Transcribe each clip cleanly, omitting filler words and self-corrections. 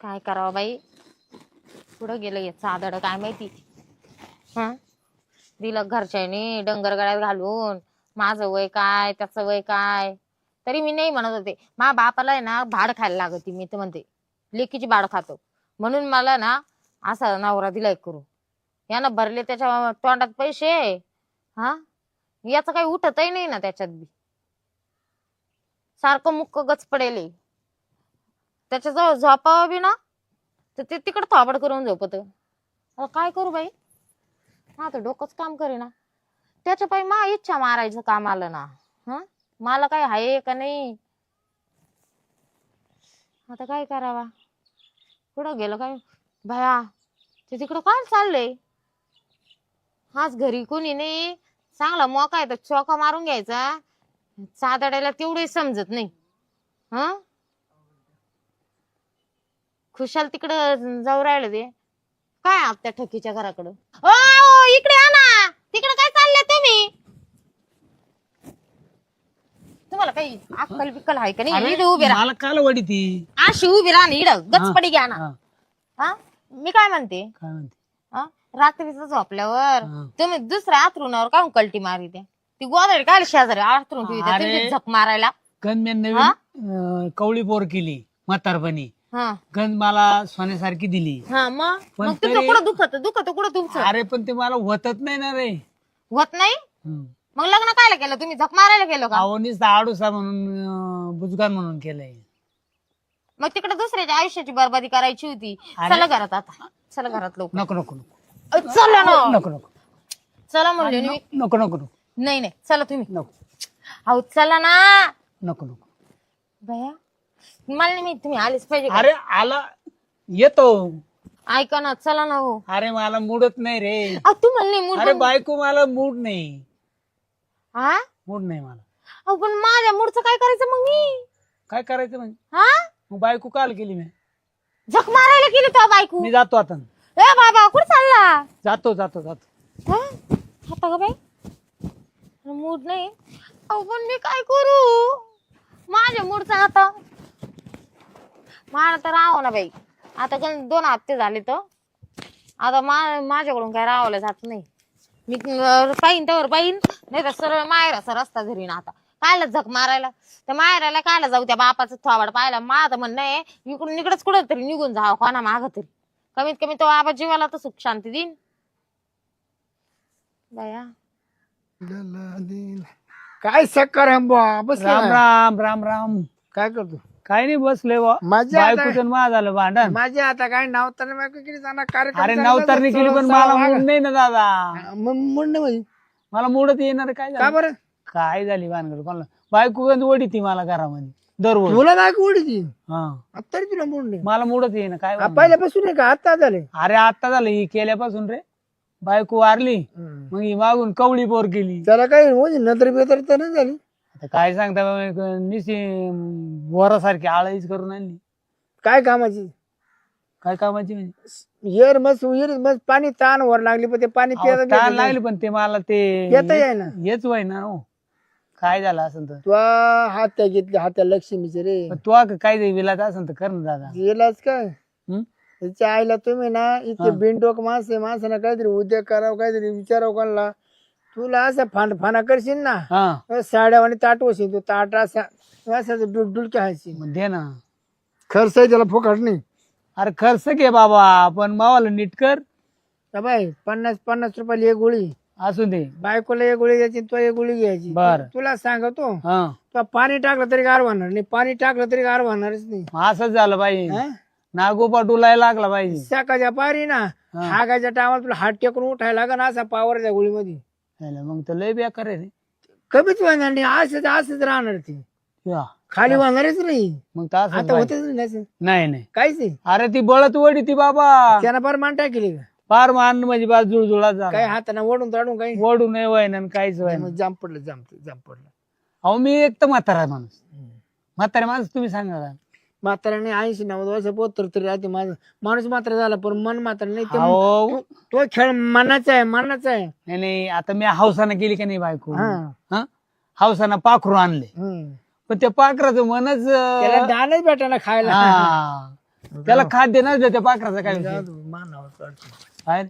काय करावं बाई, पुढं गेलं हे चादड काय माहिती. हा, दिलं घरच्यानी डंगर गळ्यात घालून. माझं वय काय त्याचं वय काय, तरी मी नाही म्हणत होते. मा बापाला आहे ना भाड खायला लागती, मी तर म्हणते लेकीची भाड खातो म्हणून मला ना असा नवरा दिलाय करू. यानं भरले त्याच्या तोंडात पैसे. हा, याचं काही उठतही नाही ना त्याच्यात बी, सारखं मुक्क गच पडेल. त्याच्याजवळ झोपावं बी ना तर ते तिकडं थोबड करून झोपत. काय करू बाई, हा तर डोकंच काम करेना. त्याच्या पायी मा इच्छा मारायचं काम आलं ना. हा, मला काय आहे का नाही, आता काय करावा. कुठं गेलं काय भया, ते तिकडं काय चाललंय. हाच घरी कोणी नाही, चांगला मोका आहे तर चोका मारून घ्यायचा. चादडायला तेवढे समजत नाही. हा, खुशाल तिकडं जाऊ राहिलं ते काय आपल्या ठकीच्या घराकडं. ओ इकडे या ना, तिकडे काय चालले तुम्ही. तुम्हाला काही अक्कल बिक्कल आहे का नाही. इकडे उभे राहा, मला काल वडी ती अशी उभी राहा इड गचपडी घ्या ना. हा, मी काय म्हणते, काय म्हणते हा, रात्रीच झोपल्यावर हा. तुम्ही दुसऱ्या आथरुणावर काय कल्टी मारी द्या. ती गोदडी काय शेजारी आथरून ठेवी अरे. तुमची झक मारायला. गण मी हा? नवीन कवळी पोर केली म्हातारपणी. हा गण मला सोन्यासारखी दिली. हा, मग पण मग तुमचं तरी- कुठं दुखत कुठं तुमचं अरे पण ते मला होतच नाही ना रे. होत नाही. हम्म. मग लग्न कायला केलं तुम्ही, झक मारायला गेलो का. आवनीच आडूसा म्हणून बुजगान म्हणून केलंय. मग तिकडे दुसऱ्याच्या आयुष्याची बरबादी करायची होती. अरे. चला घरात आता, चला घरात लोक. नको नको नको चला ना, नको नको चला म्हणले मी. नको नको नको नाही नाही चला तुम्ही. नको अहो चला ना नको नको. भया, मला नाही माहित तुम्ही आलेच पाहिजे का? अरे आला येतो. ऐका ना, चला ना. हो अरे मला मूडच नाही रे. अहो तुम्हाला नाही मूड अरे बायको मला मूड नाही. हा, मूड नाही मला. अहो पण माझ्या मूडचं काय करायचं मग मी. काय करायचं म्हणजे, हा, मग बायको काल केली मी. झक मारायला गेली तो बायको. मी जातो आता. ए बाबा कुठे चालला. जातो जातो जातो. हा, आता का बाई मूड नाही. अहो पण मी काय करू, माझ्या मूडचा आता मला तर राहावं ना बाई. आता पण 2 हप्ते झाले तर आता माझ्याकडून काय राहावलं जात नाही. मी पाहिन त्यावर पाहिन, नाही तर सरळ मायराचा रस्ता धरी ना. आता कायला झक मारायला त्या मायराला, कायला जाऊ त्या बापाचं थोबाड पाहायला. माझं म्हणणं आहे इकडून इकडंच कुठं तरी निघून जावं, कोणा माग तरी. कमीत कमी तो बाबा जीवाला तर सुख शांती देईन बाया. काय सकार बस राम राम राम राम. काय करतो काय नाही बसले बा. माझ्या आता- बायकोचं माझं झालं भांडण. माझे आता काय नावताना बायको किती जाणार कार्यक्रम अरे चालला नवतरणी तर केली पण थोडं मला वागा. मूड नाही ना दादा. मग म्हणणं म्हणजे मला मूडच येणार. काय का झालं, बरं काय झाली भानगड कोणाला. बायको वडी ती मला घरामध्ये दररोज. तुला बायको उडीची हा, तरी तुला मूड नाही. मला मूडच येईना. काय भानगड. पहिल्यापासून नाही का आता झाले अरे आता झालं ही केल्यापासून रे. बायको वारली मग ही मागून कवळी पोर केली. त्याला काय म्हणजे नंतर बेतर तर नाही झाली. आता काय सांगता बाबा, निशी वरासारखी आळीच करून आणली. काय कामाची काय कामाची म्हणजे. येर मस्त पाणी ताण वर लागली पण ते पाणी अहो, ताण लागली पण ते मला ते येत आहे ना. हेच वय ना हो. काय झालं असं तर तू हात्या घेतली हात्या लक्ष्मीचे रे. पण तू काय विलाच असं तर कर ना दादा. गेलाच काय हम्म? त्याच्या आईला तुम्ही ना इतके बिनडोक माणसानं काहीतरी उद्योग करावं, काहीतरी विचारावं कोणाला. तुला असं फाना करशील ना, हा साड्यावानी ताट वशील तू. ताट असा डुलक्या हायची. मग दे ना. खर्च आहे त्याला फुकट नाही. अरे खर्च घे बाबा पण मावाला नीट कर. का बाई 50 रुपयाला एक गोळी, असू दे. बायकोला एक गोळी घ्यायची, तो एक गोळी घ्यायची. बरं. तुला सांगतो हा, तो पाणी टाकलं तरी गार होणार नाही, पाणी टाकलं तरी गार होणारच नाही. मग असंच झालं पाहिजे. हा? नागोपा डुलायला लागला पाहिजे. सकाळच्या पारी ना हागाच्या टायमाला तुला हात टेकून उठायला लागेल असा पावर त्या गोळीमध्ये. ह्याला मग तर लय बेकार आहे रे. कमीच होणार नाही. असंच राहणार ती, या. खाली वाहणारच नाही. मग तर असंच आता पाहिजे. होतच नाही असं. नाही नाही. काहीच नाही. अरे ती बळत वडी ती बाबा. त्यानं फार मान टाकली का फार मान म्हणजे बा जुळजुळा काही झाला. हाताने ओढून ताडून काही वडू नाही वय ना काहीच वय ना. जाम पडलं जाम पडलं. अहो मी एक तर म्हातारा माणूस. म्हातारा माणूस तुम्ही सांगा का. म्हाताऱ्याने 80-90 वर्ष पोतर तरी राहते. माझं माणूस मात्र झाला पण मन मात्र नाही. ते अहो तो खेळ मनाचा आहे, मनाचा आहे. नाही नाही आता मी हौसानं केली का नाही बायको. हा. हा, हौसानं पाखरू आणले हम्म. पण त्या पाखराचं मनच त्याला दानच भेटायला खायला. हा. त्याला खाद्य नच देते पाखराचा काय विषय? मानावर काढतो काय?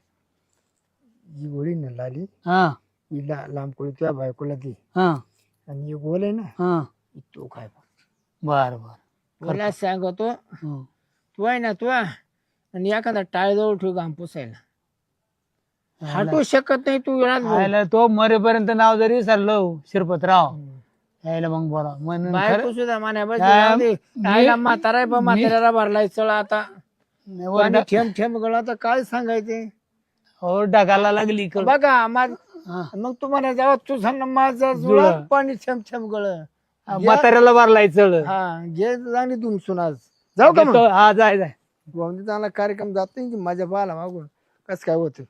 ही गोळी न लाली हा हिला लांब कोळी तुझ्या बायकोला ती हा आणि ही गोल आहे ना हा ही तो खाय बर बर. मला सांगतो हं. तू आहे ना तू आणि एखादा टाळजवळ ठेव घाम पुसायला हटू शकत नाही तू वेळात बोल. आयला तो मरेपर्यंत नाव जरी विसरलो शिरपतराव यायला मग बोला म्हणून बायको सुद्धा मान्या बस हा, आईला म्हातारा आहे पण म्हाताऱ्याला भरलाय चळ आता पाणी ठेम ठेम गळ आता काय सांगायचे हो ढगाला लागली इकडं. बघा हा. मग तुम्हाला जेव्हा तुझा माझा जुळा पाणी छम छम गळ म्हाताऱ्याला मारलाय चढ. हा घे चांगली दुमसून आज जाऊ का मग हा जाय जाय. चांगला कार्यक्रम जात नाही की माझ्या बाला मागून कस काय होत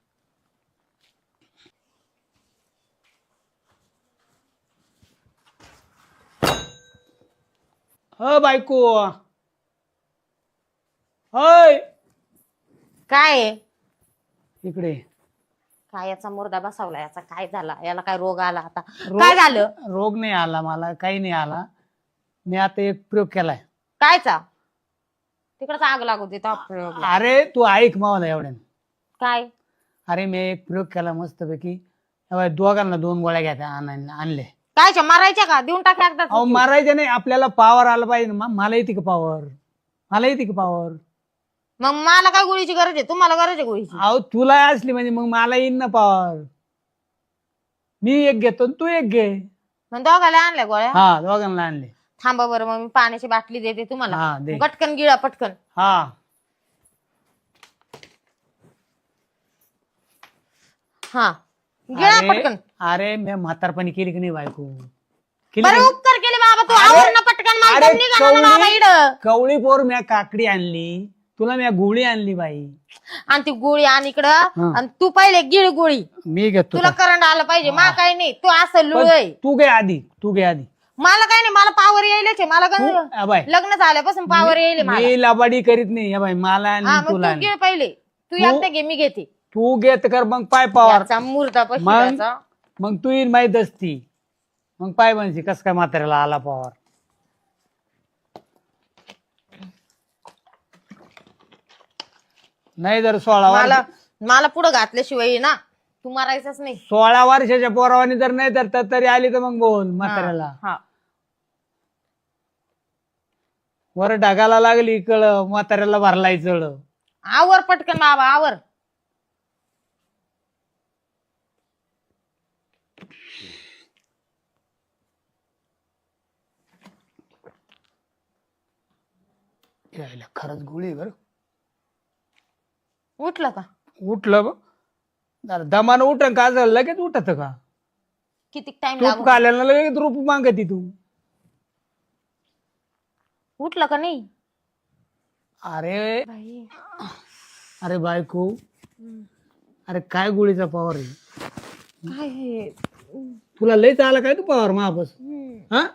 हो बायको होय काय आहे? इकडे. काय याचा मुर्दा बसवला, याचा काय झाला, याला काय रोग आला आता? रोग- काय झालं? रोग नाही आला मला, काही नाही आला. मी आता एक प्रयोग केलाय. कायचा? तिकडच आग लागू दे तो प्रयोग. अरे तू ऐक मावला एवढ्या. काय? अरे मी एक प्रयोग केला मस्तपैकी. दोघांना 2 गोळ्या घ्या आणले. कायच्या मारायच्या का? देऊन टाक एकदा. अहो मारायचे नाही, आपल्याला पावर आला पाहिजे ना. मला येते का पावर? मला येते का पावर? मग मला काय गोळीची गरज आहे? तुम्हाला गरज आहे गोळीची? अहो तुला असली म्हणजे मग मला येईन ना पावर. मी एक घेतो आणि तू एक घे. मग दोघाला आणल्या गोळ्या? हा दोघांना आणले. थांबा बरं, मग मी पाण्याची बाटली देते तुम्हाला. हा दे. पटकन गिळा पटकन. हा हा गिळा पटकन. अरे मी म्हातारपणी केली की नाही बायको? केली बरं का? उपकार केले बाबा, तू आवर ना पटकन. मला अरे दम निघाला ना बाबा इकडं. कवळी पोर मी काकडी आणली, तुला मी गोळी आणली बाई. आणि ती गोळी आण इकडं. हा. आणि तू पहिले गिळ गोळी. मी घेतो. तुला करंट आलं पाहिजे. मा काय नाही, तू असं लुळय. तू घे आधी, तू घे आधी. मला काय नाही, मला पावर यायलाच आहे. मला बाय लग्न झाल्यापासून पावर येईल मला. मी लबाडी करीत नाही. या बाई मला हा आणली मग तुला तू गिळ पहिले. तू एकदा घे, मी घेते. तू घेत कर मग पाय पावर. याचा मुर्दा मग पशी. मग तू येईल माहित असती. मग पाय म्हणशी कस काय म्हाताऱ्याला आला पावर. नाही जर 16 मला मला पुढं घातल्याशिवाय ना तू मारायचंच नाही. 16 वर्षाच्या पोरावानी जर नाही तर तरी आली तर मग बोल म्हाताऱ्याला. हा वर ढगाला लागली कळ, म्हाताऱ्याला भरलाय चढ. आवर पटकन बाबा, आवर. यायला खरंच गोळी बर. उठलं का? उठलं बघ. दमानं उठ का झालं लगेच उठत का? किती टाइम तूप लागतो? घालायला लगेच रूप मागती तू. उठलं का नाही? अरे बाई. अरे बायको, अरे काय गोळीचा पॉवर आहे? काय हे? तुला लयच आला काय तू पॉवर महाबस? हा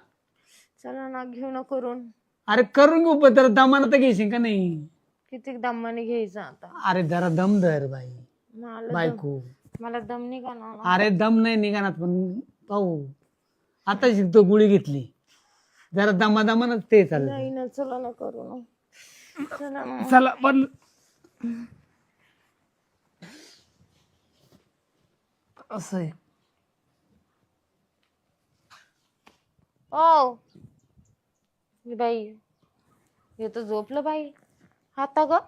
चला ना, घेऊ ना करून. अरे करून घेऊ पण तर दमानं तर घेशील का नाही? किती दमाने घ्यायचं आता? अरे जरा दम धर बाई. मला बायको मला दम निघा ना. अरे दम नाही निघाणार पण पाहू. आता शिकतो गोळी घेतली जरा दमादमानच ते चाललं. नाही ना, चला ना करू ना. चला ना. चला पण असं आहे. ओ बाई, हे तर झोपलं बाई. आता ग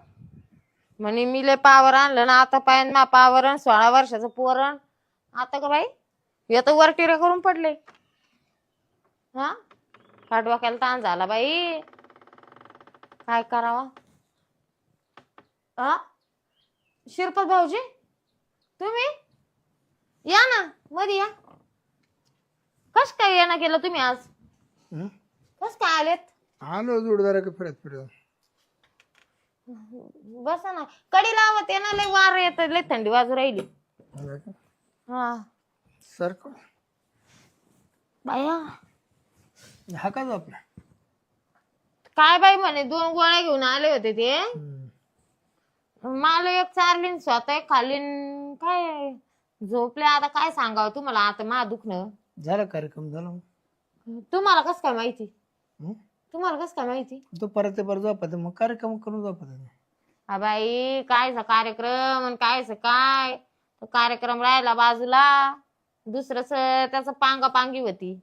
म्हणे मी लय पावर आणलं ना, आता पायन मा पावर 16 वर्षाचं पोरण. आता ग बाई, हे तर वरटिरे करून पडले. हा पाठवाक्याला ताण झाला बाई. काय करावा? हा शिरपत भाऊजी, तुम्ही या ना मध्ये या. कस काय येणं केलं तुम्ही आज? कस काय आलेत? आलो जोडदार फिरत फिरत. बसा ना, कडी लावत आहे ना. लय वार येत, लय थंडी वाजू राहिली. हा सारखं बाया. हा का आपला काय बाई म्हणे 2 गोळ्या घेऊन आले होते ते. मला एक चारलीन, स्वतः एक खाल्लीन. काय झोपले आता. काय सांगावं तुम्हाला आता मा दुखणं. झाला कार्यक्रम झाला. तुम्हाला कस काय माहिती? तुम्हाला कसं काय माहिती? तो परत झोपत मग कार्यक्रम करून झोपत. बाई कायचा कार्यक्रम आणि कायच काय, तो कार्यक्रम राहिला बाजूला, दुसरंच त्याचं पांगापांगी होती.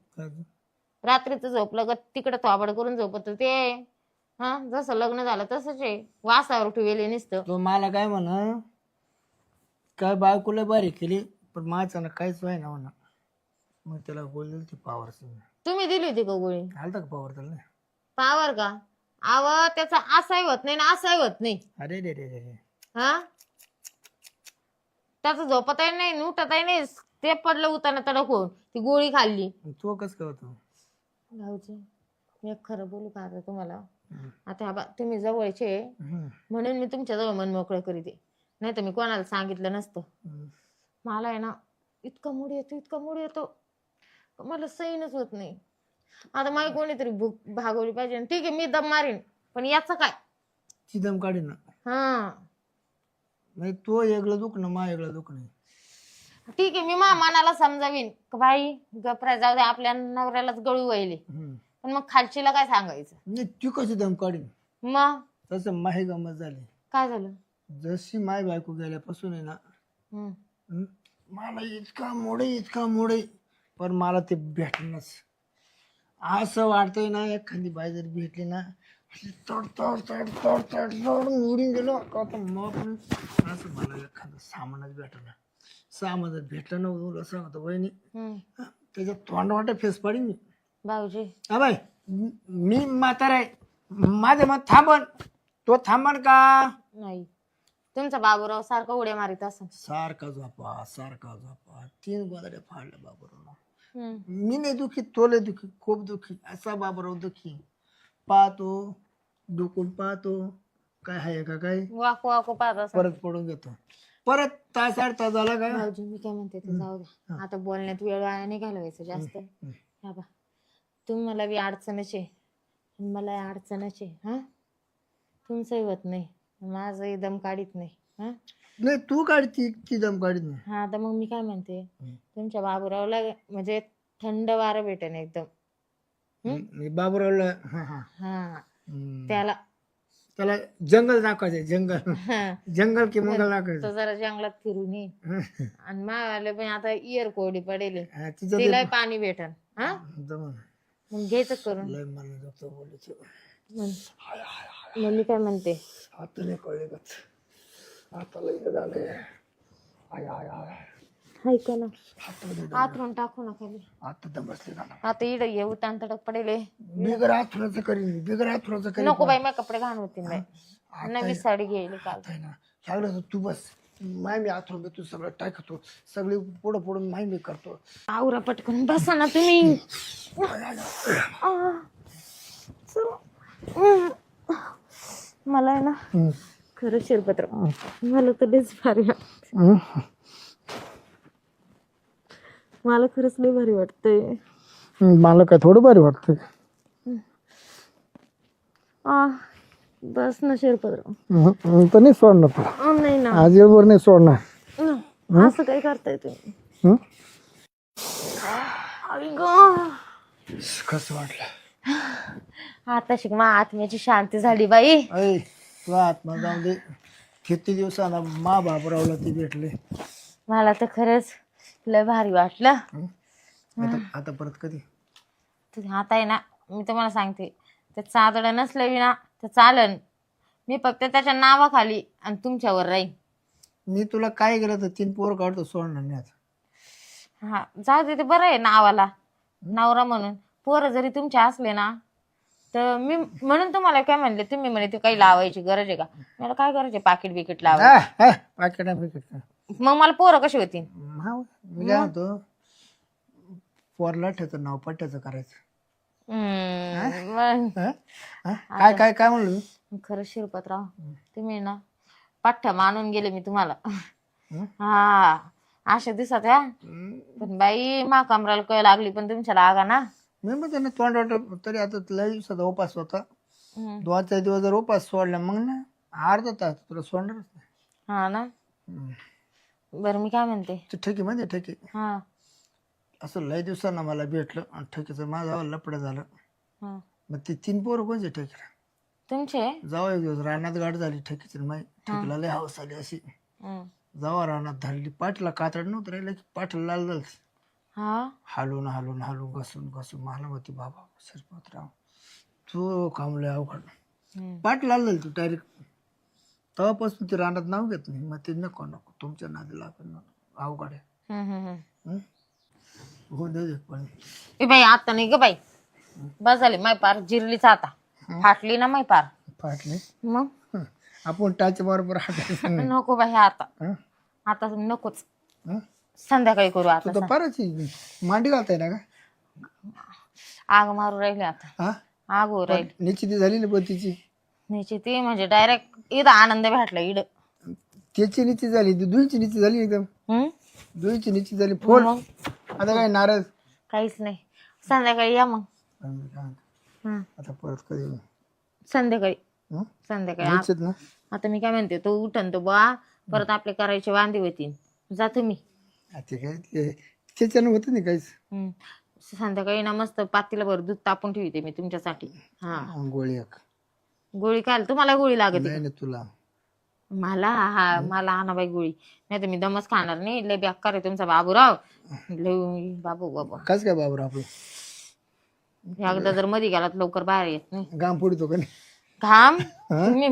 रात्रीचं झोपलं ग तिकडे थोबड करून झोपत ते. हा जसं लग्न झालं तसंच आहे, वासावर ठेवले नुसतं. तो मला काय म्हणा, काय बायकोला बारी केली पण माझं ना काहीच व्हाय ना म्हणा. मग त्याला बोलली ती पावर तुम्ही दिली होती का गोळी? आलता का पावर त्याला? पावर का? आव त्याचा असाही होत नाही ना असाही होत नाही. अरे रे रे रे. हा त्याचं झोपतही नाही उठतही नाही, ते पडलं उताना तडक होऊन ती गोळी खाल्ली. तो कस काय होतो? भाऊजी मी एक खरं बोलू का आता तुम्हाला? आता तुम्ही जवळचे म्हणून मी तुमच्या जवळ मन मोकळं करीते, नाही तर मी कोणाला सांगितलं नसतं. मला आहे ना इतका मूड येतो मला सहनच होत नाही. आता मला कोणीतरी भूक भागवली पाहिजे. ठीक आहे मी दम मारीन, पण याचं काय? ती दम काढी ना. हा नाही तो वेगळं दुखणं मा वेगळं दुखणं. ठीक आहे मी मनाला समजावीन का बाई गपरा जाऊ दे, आपल्या नवऱ्यालाच गळू व्हायले, पण मग खालचीला काय सांगायचं? नाही ती कशी दम काढीन? मग तसं माही गमत झाली. काय झालं? जशी माय बायको गेल्यापासून आहे ना मला इतका मोडे पण मला ते भेटणंच असं वाटतंय ना, एखादी बाई जर भेटली ना तड तड तड तड तड तड उडून गेलो का तर मग पण असं मला एखादं सामानच भेटलं. सामान जर भेटलं नव्हतं असं होतं वहिनी, त्याच्या तोंड वाटत फेस पाडीन मी. भाऊजी हा बाई मी म्हातारा आहे, माझं मत थांबन, तो थांबन का? नाही तुमचा बाबूराव सारखा उड्या मारित असं. सारखा झोपा 3 गोदाड्या फाडल्या बाबूराव. मी नाही दुखी, तो लय दुखी, खूप दुखी. असा बाबूराव दुखी. पाहतो डुकून पाहतो काय आहे का काय, वाकू वाकू पाहत असं. परत पडून घेतो. परत तास 8 तास झाला का? भाऊजी मी काय म्हणते ते जाऊ द्या, आता बोलण्यात वेळ वाया नाही घालवायचं जास्त. हा बा तुम्हाला बी अडचणच आहे मला अडचणच आहे. हा तुमचंही होत नाही, माझंही दम काढीत नाही. हा नाही तू काढती ती दम काढीत नाही. हा तर मग मी काय म्हणते, तुमच्या बाबूरावला म्हणजे थंड वारं भेटेन एकदम. बाबूरावला हा त्याला त्याला जंगल दाखवायचं. जंगल की मंगल दाखवायचं. तो जरा जंगलात फिरून ये आणि मावाले पण आता इयर कोरडी पडेल, तिचं तिला पाणी भेटन. हा जमन. मग घ्यायचं करून. लय मला जातो बोलायचं. मग मी काय म्हणते, आता नाही कळले का आता लय झाले. ऐका ना आथरून टाकू ना खाली. आता तर बसले ना. आता इड येऊ ताण तडक पडेल. बिगर आथुराचं करीन. नको बाई माझे कपडे घाण होतील बाई. नवी साडी घेईल काल. ना लागलं तू बस माय मी आथरून तू सगळं टाकतो, सगळे पुढं पुढं माय मी करतो. आवरा पटकन बसा ना तुम्ही. मला आहे ना खरं शिरपत्र मला तर लयच भारी वाटत. मला खरंच लय भारी वाटतंय. मला काय थोडं बरं वाटतं. बस ना शिरपत्र. तर नाही सोडणार तू नाही ना आज वर नाही सोडणार. असं काय करताय तुम्ही? कसं वाटलं आता शिकमा आत्म्याची शांती झाली बाई. ऐ तू आत्मा जाऊन दे. किती दिवसाला मा बाबरावला ती भेटले. मला तर खरंच लय भारी वाटलं. आता परत कधी? आता आहे ना मी तुम्हाला सांगते, ते चादडं नसलं बी ना तर चालन. मी फक्त त्याच्या नावाखाली आणि तुमच्यावर राहीन. मी तुला काय केलं तर 3 पोर काढतो, सोडणार नाही आता. हा जाऊ दे, ते बरं आहे नावाला नवरा म्हणून. पोरं जरी तुमचे असले ना तर मी म्हणून तुम्हाला काय म्हणले, तुम्ही म्हणे ते काही लावायची गरज आहे का? मला काय गरज आहे पाकिट बिकिट लावायची? पाकिट मग मला पोरं कशी होती? मी काय म्हणतो, पोरला ठेवतं नाव पट्ट्याचं करायचं. काय काय काय म्हणलं मी? खरं शिरपतराव तुम्ही ना पाठ्या मानून गेले मी तुम्हाला. हा अशा दिसत या पण बाई मा कमराला कळ लागली पण तुमच्या लागा ना. मी मग त्यांना तोंड वाटत तरी आता लय दिवसाचा उपास होता. 2-4 दिवस जर उपास सोडला मग ना अर्धा तास तुला सोडणारच नाही. हा ना बरं मी काय म्हणते, ते ठेकी म्हणजे ठेकी हा असं लय दिवसांना मला भेटलं आणि ठेकीचं माझा लपडं झालं. मग ते 3 पोरं कोणचे ठेकीला तुमचे जाऊ एक दिवस रानात गाठ झाली ठेकीची माई ठेकीला लय हौस आली अशी जावा रानात धरली पाठीला कातड नव्हतं राहिलं की पाठीला लाल झालं हा हालून हालून हालून घसून घसून मला होती बाबा शिरपतराव तू कामले अवघड पाठ लाल झाली तू डायरेक्ट तेव्हापासून ते रानात नाव घेत नाही मग ते नको नको तुमच्या नादी लागून अवघड आहे हो दे पण ए बाई आता नाही ग बाई बस झाली माय पार जिरलीच आता फाटली ना माय पार फाटले मग आपण टाच बरोबर हाटायचं नाही. नको बाई आता हं? आता नकोच हं? संध्याकाळी करू आता तू तर पाराची मांडी घालताय ना का आग मारू राहिली आता हा आग हो राहिली निश्चिती झाली ना पण तिची न्यायची ती म्हणजे डायरेक्ट इथं आनंद भेटला इड त्याची नीती झाली ती दुईची नीती झाली एकदम दुईची नीती झाली फोन मग आता काय नाराज काहीच नाही संध्याकाळी या मग हं. आता परत कधी संध्याकाळी हं? संध्याकाळी यायचेत ना आता मी काय म्हणते तो उठन तो बा परत आपले करायचे वांदे होतील जातो मी ते काय त्याच्यानं होतं नाही काहीच संध्याकाळी ना मस्त पातीला भर दूध तापून ठेवते मी तुमच्यासाठी हा गोळी एक गोळी काय तुम्हाला गोळी लागते नाही ना तुला मला आणा बाई गोळी नाही तर मी दमच खाणार नाही लय बेकार आहे तुमचा बाबूराव लय बाबू बाबा कस काय बाबर आपलं एकदा जर मध्ये गेला तर लवकर बाहेर येत नाही गाम पुढतो का नाही घाम तुम्ही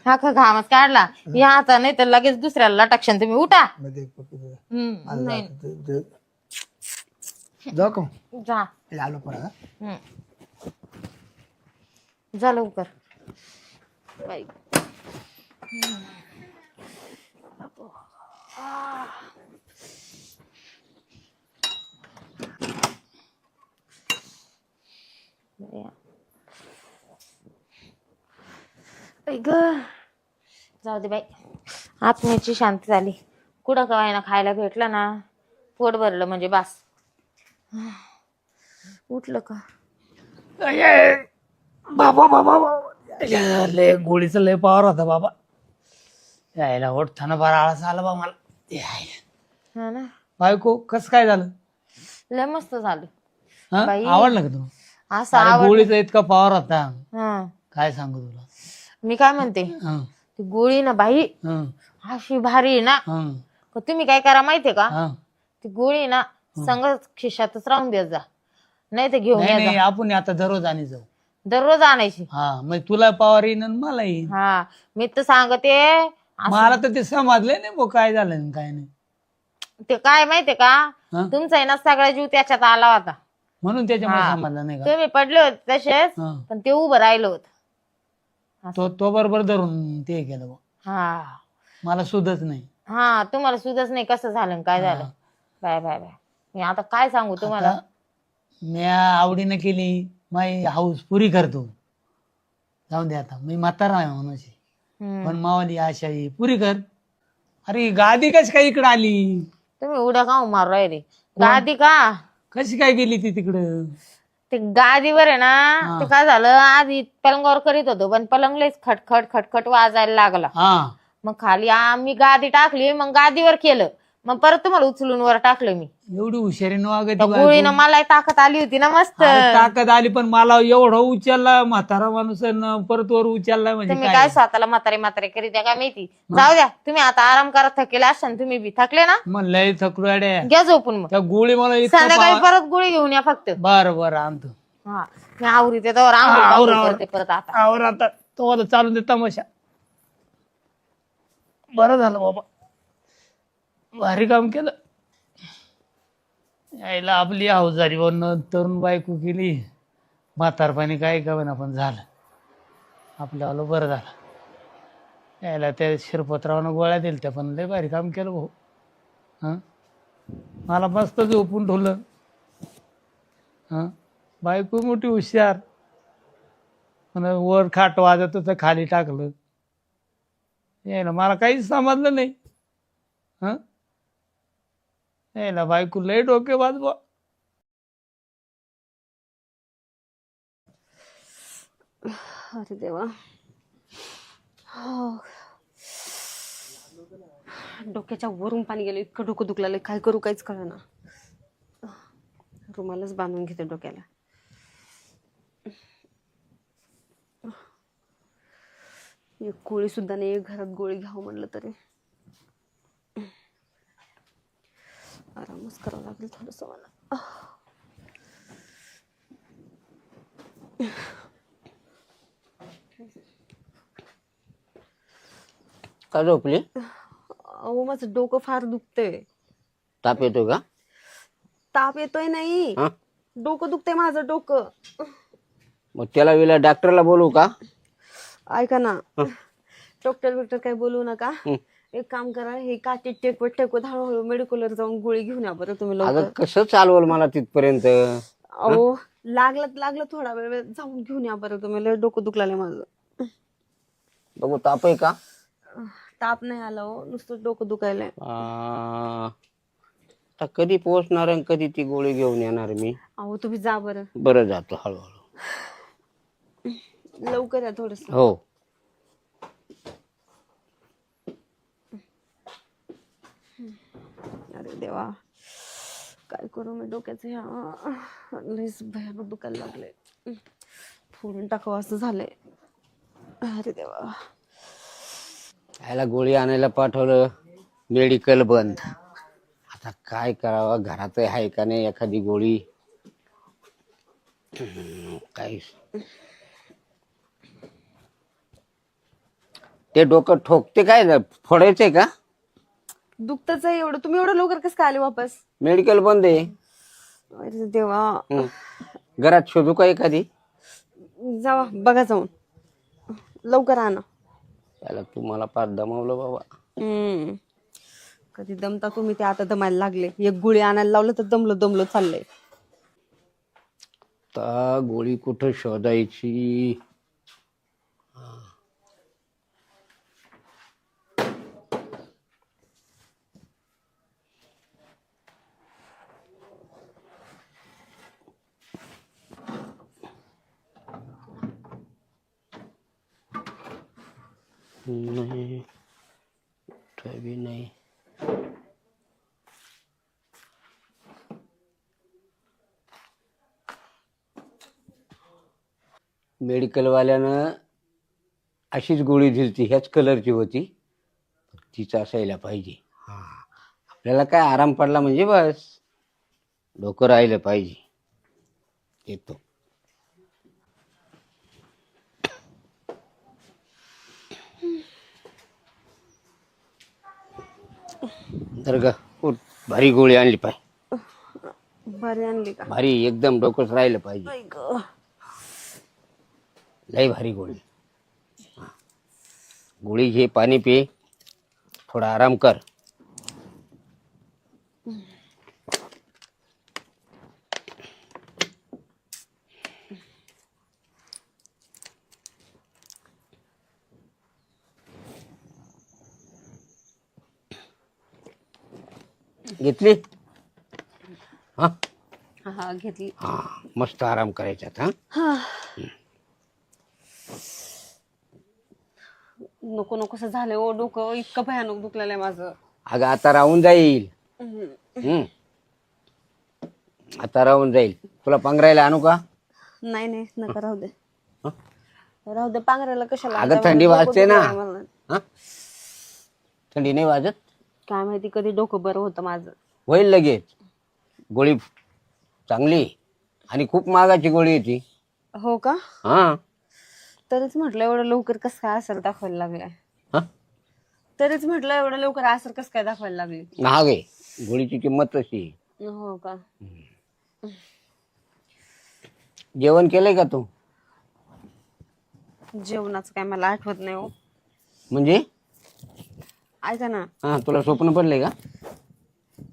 हा घामच काढला या आता नाही तर लगेच दुसऱ्याला लटकशन तुम्ही उठा मध्ये नाही जाऊ का जा आलो परत जा लवकर बाई जाऊ दे बाई आत्म्याची शांती झाली कुठं कवायना खायला भेटलं ना पोट भरलं म्हणजे बास उठलं का बाबा बाबा लय गोळीचा लय पावर होता बाबा यायला ओढताना बरा आळस आला बा मला हा ना बायको कस काय झालं लय मस्त झालं हा? बाई. आवडलं का तुला असं अरे गोळीचा इतका पावर होता हा काय सांगू तुला मी काय म्हणते हं, ती गोळी ना बाई हं, अशी भारी आहे ना हं, का तुम्ही काय करा माहितीये का हं. ती गोळी ना संग खिशातच राहून देत जा नाही तर घेऊन नाही या नाही जा. आपण आता दररोज आणि जाऊ दररोज आणायची हा मग तुला पावर येईन आणि मला येईन हा मी तर सांगते मला तर ते समजलंय नाही भाऊ काय झालं आणि काय नाही ते काय माहितीये का हं? तुमचा आहे ना सगळा जीव त्याच्यात आला होता म्हणून त्याच्यामुळे हा. समजलं नाही का तुम्ही पडले होते तसेच हं. पण ते उभं राहिलं होत तो बरोबर धरून ते केलं बुवा. हा मला सुधच नाही हा तुम्हाला सुधच नाही कसं झालं आणि काय झालं हा. बाय बाय बाय मी आता काय सांगू तुम्हाला आता मी आवडीनं केली माई हाऊस पुरी करतो जाऊन दे आता मी म्हातारा आहे म्हणून पण मावाली आशा आहे पुरी कर अरे गादी कशी काय इकडे आली तुम्ही उड्या का मारू राहिले गादी का कशी काय गेली ती तिकडं ते गादीवर आहे ना हा. ते काय झालं आधी पलंगावर करीत होतो पण पलंगलेच खटखट खटखट वाजायला लागला हा मग खाली आम्ही गादी टाकली मग गादीवर केलं मग परत तुम्हाला उचलून वर टाकलं मी एवढी हुशारीनं वागत त्या गोळीनं मला ताकद आली होती ना मस्त ताकद आली पण मला एवढं उचलला म्हातारा माणूस परत वर उचलला म्हणजे तुम्ही काय काय स्वतःला म्हातारे म्हातारे करीत आहे का माहिती जाऊ द्या तुम्ही आता आराम करत थकेले असाल तुम्ही बी थकले ना मग लय थकलोड्या घ्या झोपून मग त्या गोळी मला इतका संध्याकाळी परत गोळी घेऊन या फक्त बरं बरं आणतो हा मी आवरीते तर आवर, आवर. करते परत आता आवर आता तो आता चालून दे तमाशा बरं झालं बाबा भारी काम केलं यायला आपली अवजारी वरून तरुण बायको केली म्हातारपणी काय का ना पण झालं आपल्याला बरं झालं यायला त्या शिरपतरावनं गोळ्या दिल्या त्या पण लय भारी काम केलं भाऊ हां मला मस्त झोपून ठेवलं हां बायको मोठी हुशार वर खाट वाजत होतं खाली टाकलं यायला मला काहीच समजलं नाही हं यायला बायको लय डोके वाजवा अरे देवा डोक्याच्या वरून पाणी गेलं इतकं डोकं दुखलं काय करू काहीच कळेना रुमालच बांधून घेते डोक्याला एक गोळी सुद्धा नाही, एक घरात गोळी घ्यावं म्हणलं तरी आरामच करावं लागेल थोडस मला. का झोपली? अहो माझं डोकं फार दुखतंय. ताप येतो का? ताप येतोय नाही, हा? डोकं दुखतंय माझं डोकं. मग त्याला वेळेला डॉक्टरला बोलू का? ऐका ना, डॉक्टर काही बोलू नका. एक काम करा, हे काठी टेकवत हळूहळू मेडिकलवर जाऊन गोळी घेऊन या बरं तुम्ही अगं लवकर. कसं चालवल मला तिथपर्यंत? अहो लागलं थोडा वेळ जाऊन घेऊन या बरं तुम्ही. लय डोकं दुखलाय माझं. बघू ताप आहे का? ताप नाही आला हो, नुसतं डोकं दुखायलंय. आता कधी पोहोचणार आणि कधी ती गोळी घेऊन येणार मी? अहो तुम्ही जा बरं, बरं जातो हळूहळू. लवकर या थोडस. हो. अरे देवा, काय करू मी डोक्याचं ह्या, लयच भयानक दुखायला लागले. फोडून टाकावं असं झालंय. अरे देवा, याला गोळी आणायला पाठवलं, मेडिकल बंद. आता काय करावं? घरात आहे का नाही एखादी गोळी? काय ते डोकं ठोकते काय? फोडायचंय का? दुखतच आहे एवढं. तुम्ही एवढं लवकर कसं काय आले वापस? मेडिकल बंद आहे. अरे देवा, घरात शोधू का एखादी? जावा बघा जाऊन, लवकर आणा. त्याला तुम्हाला पार दमवलं बाबा. कधी दमता तुम्ही, ते आता दमायला लागले. एक गोळी आणायला लावलं तर दमलो चाललंय. आता गोळी कुठं शोधायची? नाही, कुठं बी नाही. मेडिकलवाल्यानं अशीच गोळी दिली, ह्याच कलरची होती. तीच असायला पाहिजे. हा, आपल्याला काय आराम पडला म्हणजे बस, डोकं राहिलं पाहिजे. येतो. तर ग उठ, भारी गोळी आणली पाहिजे. बरी आणली का? भारी, एकदम डोकंच राहिलं पाहिजे. आई गं. लय भारी गोळी. गोळी घे, पाणी पे, थोडा आराम कर. घेतली? हा हा घेतली. हा, मस्त आराम करायचा. हा, नकोसं झालंय ओ, डोकं इतकं भयानक दुखलेलं आहे माझं. अगं आता राहून जाईल. आता राहून जाईल. तुला पांघरायला आणू का? नाही नका, राहू दे. राहू दे, पांघरायला कशाला? अगं थंडी वाजते ना. हा, थंडी नाही वाजत? काय माहिती कधी डोकं बरं होतं माझं. होईल लगेच. गोळी चांगली आणि खूप महागाची गोळी आहे ती. हो का? हा, तरीच म्हटलं एवढं लवकर कसं काय असर दाखवायला लागलाय. हा, तरीच म्हटलं एवढं लवकर असर कसं काय दाखवायला लागली. महाग आहे गोळीची किंमत तशी आहे. हो का? जेवण केलंय का तू? जेवणाचं काय मला आठवत नाही हो. म्हणजे ऐका ना, हा, तुला स्वप्न पडलंय का?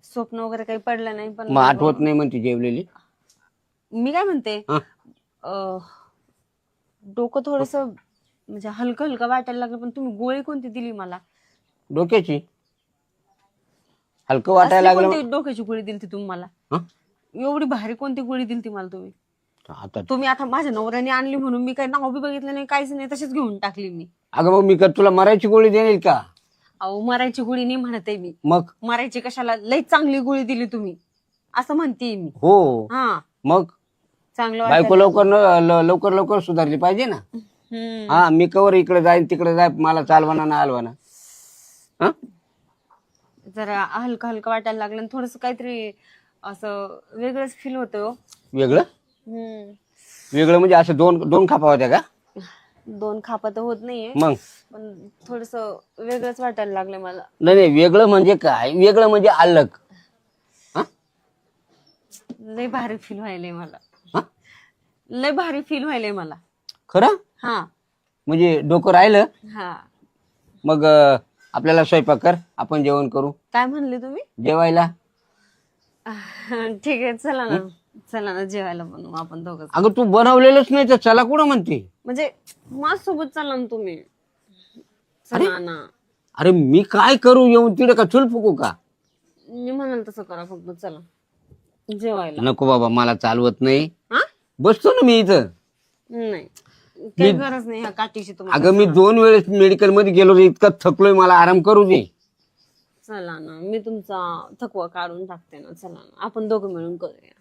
स्वप्न वगैरे काही पडलं नाही, पण मग आठवत नाही म्हणते जेवलेली. मी काय म्हणते, हा, डोकं थोडस म्हणजे हलकं वाटायला लागलं, पण तुम्ही गोळी कोणती दिली मला? डोक्याची. हलकं वाटायला असली लागलं. कोणती डोक्याची गोळी दिली तुम्ही मला? हा? एवढी भारी कोणती गोळी दिली मला तुम्ही? आता तुम्ही आता माझ्या नवऱ्याने आणली म्हणून मी काही नाव बी बघितलं नाही, काहीच नाही, तशीच घेऊन टाकली मी. अगं मग मी तुला मरायची गोळी देईल का? अहो मरायची गोळी नाही म्हणते मी. मग मरायची कशाला? लई चांगली गोळी दिली तुम्ही असं म्हणते मी. हो, हा, मग चांगलं बायको वाटायला. लवकर लवकर सुधारली पाहिजे ना. हा मी कवर इकडे जाईन तिकडे जाय, मला चालवाना ना हलवाना. हा जरा हलकं हलकं वाटायला लागलं, थोडस काहीतरी असं वेगळंच फील होतं. वेगळं वेगळं म्हणजे असं दोन दोन खापा होत्या का? 2 खापा तर होत नाहीये, मग पण थोडस वेगळंच वाटायला लागलं मला. नाही नाही, वेगळं म्हणजे काय? वेगळं म्हणजे अलग. हा लय भारी फील व्हायलंय मला. हा? लय भारी फील व्हायलंय मला. खरं हा म्हणजे डोकं राहिलं. हा. मग आपल्याला स्वयंपाक कर, आपण जेवण करू. काय म्हणले तुम्ही? जेवायला ठीक आहे, चला ना. चला ना, जेवायला बनवू आपण दोघं. अगं तू बनवलेलंच नाही तर चला कुठं म्हणते? म्हणजे माझ्यासोबत चला ना तुम्ही. चला ना. अरे मी काय करू येऊन तिकडे? का चूल फुकू का? मी म्हणाल तसं करा, फक्त चला जेवायला. नको बाबा, मला चालवत नाही. हा? बसतो ना मी इथं. नाही, काही गरज नाही ह्या काठीची तुम्हाला. अगं मी 2 वेळेस मेडिकल मध्ये गेलो रे, इतका थकलोय, मला आराम करू दे. चला ना, मी तुमचा थकवा काढून टाकते ना. चला ना, आपण दोघं मिळून करूया.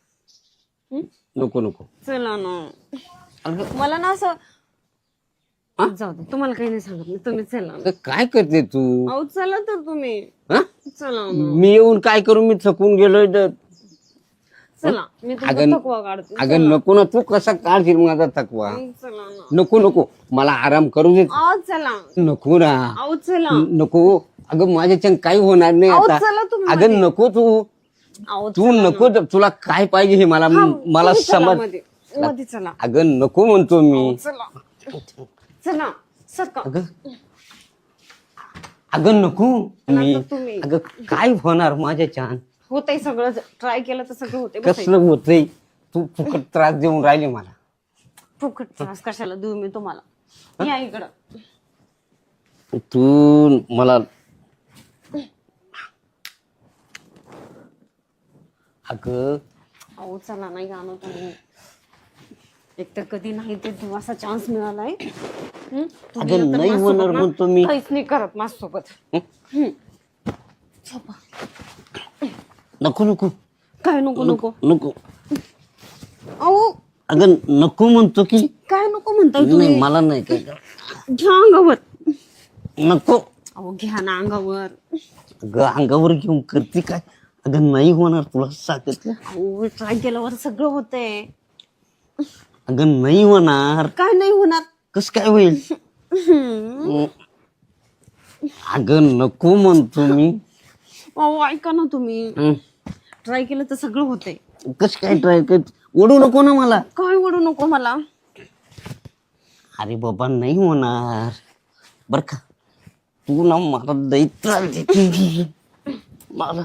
नको नको. चला ना. मला ना असं जाऊ दे, तुम्हाला काही नाही सांगत मी, तुम्ही चला ना. अगं काय करते तू? अहो चला तर तुम्ही. हा? चला ना. मी येऊन काय करू? मी थकून गेलोय तर. चला, मी तुमचा थकवा काढते. अगं नको ना, तू कसा काढशील माझा थकवा? चला ना. नको नको, मला आराम करू दे. अहो चला. नको ना, अहो चला. नको. अगं माझ्याच्यानं काही होणार नाही अहो आता. चला तुम्ही. अगं नको तू, अहो तू नको. तुला काय पाहिजे हे मला मला समज. मध्ये चला. अगं नको म्हणतो मी. चला चला सका. अगं नको मी. तुम्ही. अगं काय होणार माझ्याच्यान? होतंय सगळं, ट्राय केलं तर सगळं होतंय. कसलं होतंय? तू फुकट त्रास देऊन राहिली मला. फुकट त्रास कशाला देऊ मी तुम्हाला? या इकडं. तू मला अगं अहो चला नाही गाणं तुम्ही. एक तर कधी नाही ते असा चान्स मिळालाय. तुम्ही अगं तर नाही माझ्यासोबत होणार ना म्हणतो मी. काहीच नाही करत माझ्यासोबत. झोपा. नको नको काय नको नको? नको. अहो अगं नको म्हणतो की. काय नको म्हणताय नाही तुम्ही? मला नाही काय. घ्या अंगावर. नको. अहो घ्या ना अंगावर. अगं अंगावर घेऊन करते काय? अगं नाही होणार, तुला सांगितलं. अहो ट्राय केल्यावर सगळं होतंय. अगं नाही होणार. काय नाही होणार? कस काय होईल? अगं नको म्हणतो मी. अहो ऐका ना तुम्ही. ट्राय केलं तर सगळं होतंय. कस काय ट्राय कर? ओढू नको ना मला. काय ओढू नको मला? अरे बाबा नाही होणार बर का. तू ना मला लई त्रास देते. मला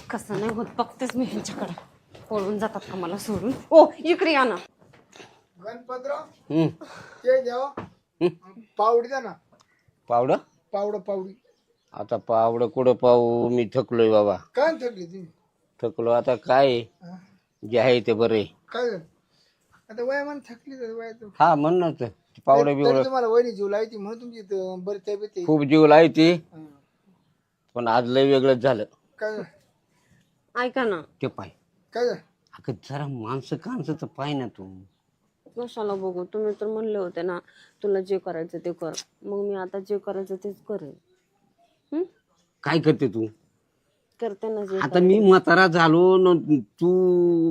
कसं नाही होत बघतेच मी ह्यांच्याकडे. पळून जातात का मला सोडून? ओ इकडे या ना. गणपतराव हम्म. ते द्यावा. पावडी द्या ना. पावडं पावडी. आता पावडं कुठं पाहू? मी थकलोय बाबा. काय थकली तुम्ही? थकलो आता काय जे आहे ते बरे. काय झालं? आता वय मन थकली तर वय तो. हा म्हणूनच पावडं बिवडं तुम्हाला वहिनी जीव लायची म्हणून तुमची बरी तब्येत आहे. खूप जीव लायती, पण आज लय वेगळंच झालं. काय झालं? ऐका ना. ते पाय. काय झालं? अगं जरा माणसं तर पाय ना तू. कशाला बघू? तुम्ही तर म्हणले होते ना तुला जे करायचं ते कर. मग मी आता जे करायचं तेच करेन. काय करते तू? करते ना जे. आता मी म्हातारा झालो न तू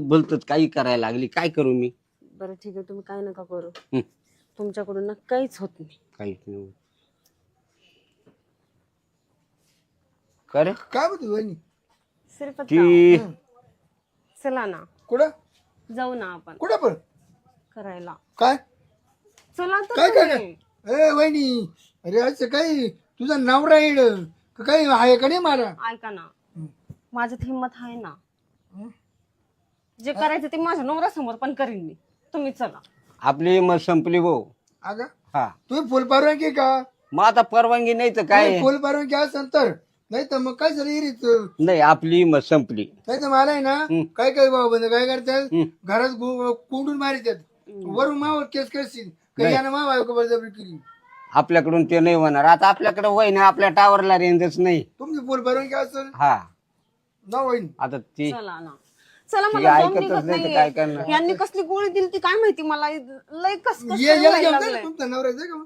बोलतच काही करायला लागली. काय करू मी? बरं ठीक आहे, तुम्ही काय नका करू. हं. तुमच्याकडून ना काहीच होत नाही. काहीच नाही. काय रे? काय म्हणते वहिनी? सिर्फ ती चला ना, कुठं जाऊ ना आपण कुठं पण करायला. काय चला तर काय काय तुम्ही. ए वहिनी, अरे असं काही तुझा नवरा येड का काही आहे का नाही मला? ऐका ना, माझ्यात हिंमत आहे ना. जे करायचं ते माझ्या नवऱ्यासमोर पण करीन मी. तुम्ही चला. आपली मग संपली भाऊ. अगं हा तुम्ही फुल परवानगी का? मग आता परवानगी नाही तर काय? फुल परवानगी असेल तर, नाही तर मग काय झालं इरीच. नाही आपली मग संपली. नाही तर मला आहे ना काय काय बाबा बंद काय करतात हं. घरात कोंडून मारितात. वरून मावर केस करशील काही यानं मा बायको बळजबरी केली. आपल्याकडून ते नाही होणार. आता आपल्याकडे वय ना, आपल्या टावरला रेंजच नाही. तुमची फुल परवानगी असेल हा ना वहिनी. आता ती चला ना, चला ती मला दम ऐकतच निघत नाही तर काय नाहीये. करणार? यांनी कसली गोळी दिली ती काय माहिती मला लय कस याला घेऊन जा ना, तुमचा नवरा जाय का मग?